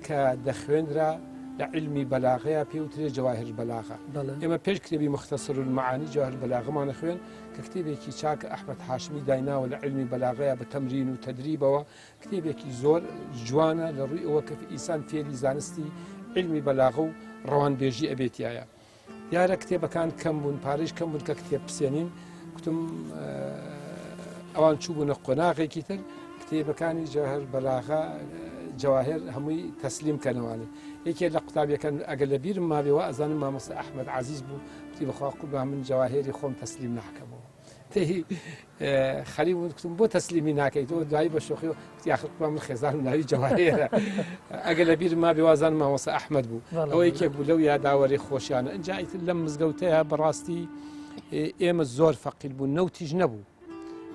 کە دەخوێنرا لە علمی بەلاغەیە پێوترێ جەواهیر بەلاغە ئێمە پێش کتێبی مختصر المعانی جەواهیر بەلاغەمان خوێن کە کتێبێکی چاکە ئەحمەد هاشمی دایناوە لە علمی بەلاغەیە بە تەمرین و تەدریبەوە کتێبێکی زۆر جوانە لە ڕووی ئەوە کە ئینسان فێری زانستی علمی بەلاغە و ڕەوانبێژی ئەبێتیایە دیارە کتێبەکان کەم بوون پارەش کەم بوون کە کتێب بسێنین کوتم ئەوان چوو بوونە قۆناغێکی تر کتێبەکانی جەواهیر بەلاغە جەواهیر هەمووی تەسلیم کەنەوانێ یەکێک لە قوتابیەکان ئەگەر لە بیرم مابێەوە ئەزانم مامۆستا ئەحمەد عەزیز بوو وتی بەخوا قوربان من جەواهیری خۆم تەسلیم ناکەمەوە تێی خەریب بوون کتم بۆ تەسلیمی ناکەیت تۆ دوایی بە شۆخی وتی ئاخر قوربان من خێزان و ناوی جەواهیرە ئەگەر لە بیرم مابێەوە ئەزانم مامۆستا ئەحمەد بوو ئەوە یەکێک بوو لەو یاداوەری خۆشیانە ئەنجا ئیتر لەم مزگەوتەیە بەڕاستی ئێمە زۆر فەقیر بوو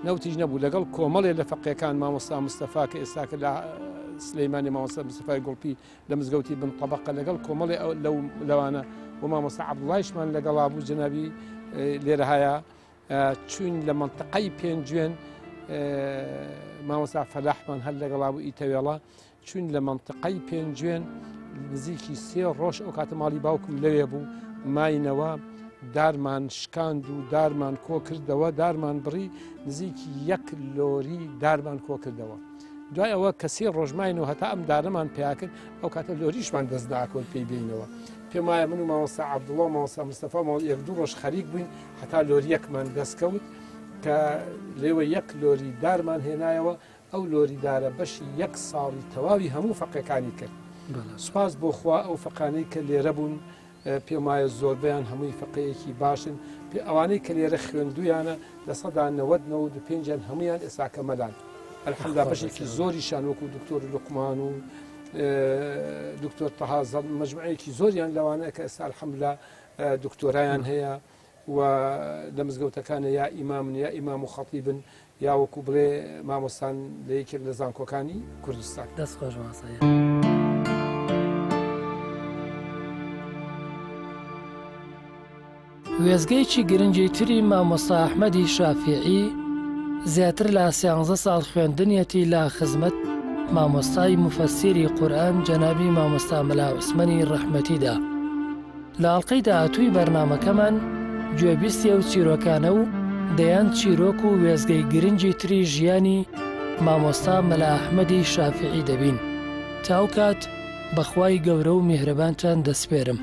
نەوتیش نەبوو لەگەڵ کۆمەڵێ لە فەقیەکان مامۆستا مستەفا کە ئێستاکە لە سلەیمانی مامۆستا مستەفای گوڵپی لە مزگەوتی بن طەبەقە لەگەڵ کۆمەڵێ لەوانە و مامۆستا عەبدوڵایشمان لەگەڵا بوو جەنابی لێرە هەیە چوین لە منتقەی پێنجوێن مامۆستا فەلاحمان هەر لەگەڵا بوو ئیتەوێڵە چوین لە منتقەی پێنجوێن نزیکی 3 ڕۆژ ئەو کاتە ماڵی باوکم لەوێ بوو ماینەوە دارمان شکاند و دارمان کۆ کردەوە دارمان بڕی نزیکی 1 لۆری دارمان کۆ کردەوە دوای ئەوە کە 3 ڕۆژماینەوە هەتا ئەم دارەمان پیاکرد ئەو کاتە لۆریشمان دەست ناکۆت پێی بینەوە پێم وایە من و مامۆستا عەبدوڵڵا و مامۆستا مستەفا 1-2 ڕۆژ خەریک بووین هەتا لۆریەکمان دەستکەوت کە لێوە 1 لۆری دارمان هێنایەوە ئەو لۆری دارە بەشی 1 ساڵی تەواوی هەموو فەقیەکانی کرد سوپاس بۆ خوا ئەو فەقانەی کە لێرە بوون پێم وایە زۆربیان هەمووی فەقەیەکی باشن ئەوانەی کە لێرە خوێندویانە لە سەدا 95 هەمویان ئێساکە مەلان الحەمدوللا بەشێکی زۆریشان وەکو دکتۆر لوقمان و دکتۆر تەها مەجموعەیەکی زۆریان لەوانەیە کە ئێستا الحەمدوللا دکتۆرایان هەیە و لە مزگەوتەکانە یا ئیمامن یا ئیمام و خەتیبن یا وەکو بڵێ مامۆستان لە یەکێک لە زانکۆکانی کوردستان دەست خۆش واسەیە. وێزگەیەکی گرنگی تری مامۆستا ئەحمەدی شافیعی زیاتر لە 11 ساڵ خوێندنیەتی لە خزمەت مامۆستای مفەسیری قورئان جەنابی مامۆستا مەلا عوسمەنی ڕەحمەتیدا لە ئەڵقەی داهاتووی بەرنامەکەمان گوێبیستیە و چیرۆکانە و دەیان چیرۆک و وێزگەی گرنگی تری ژیانی مامۆستا مەلا ئەحمەدی شافیعی دەبین. تاو کات بەخوای گەورە و میهرەبانتان دەسپێرم.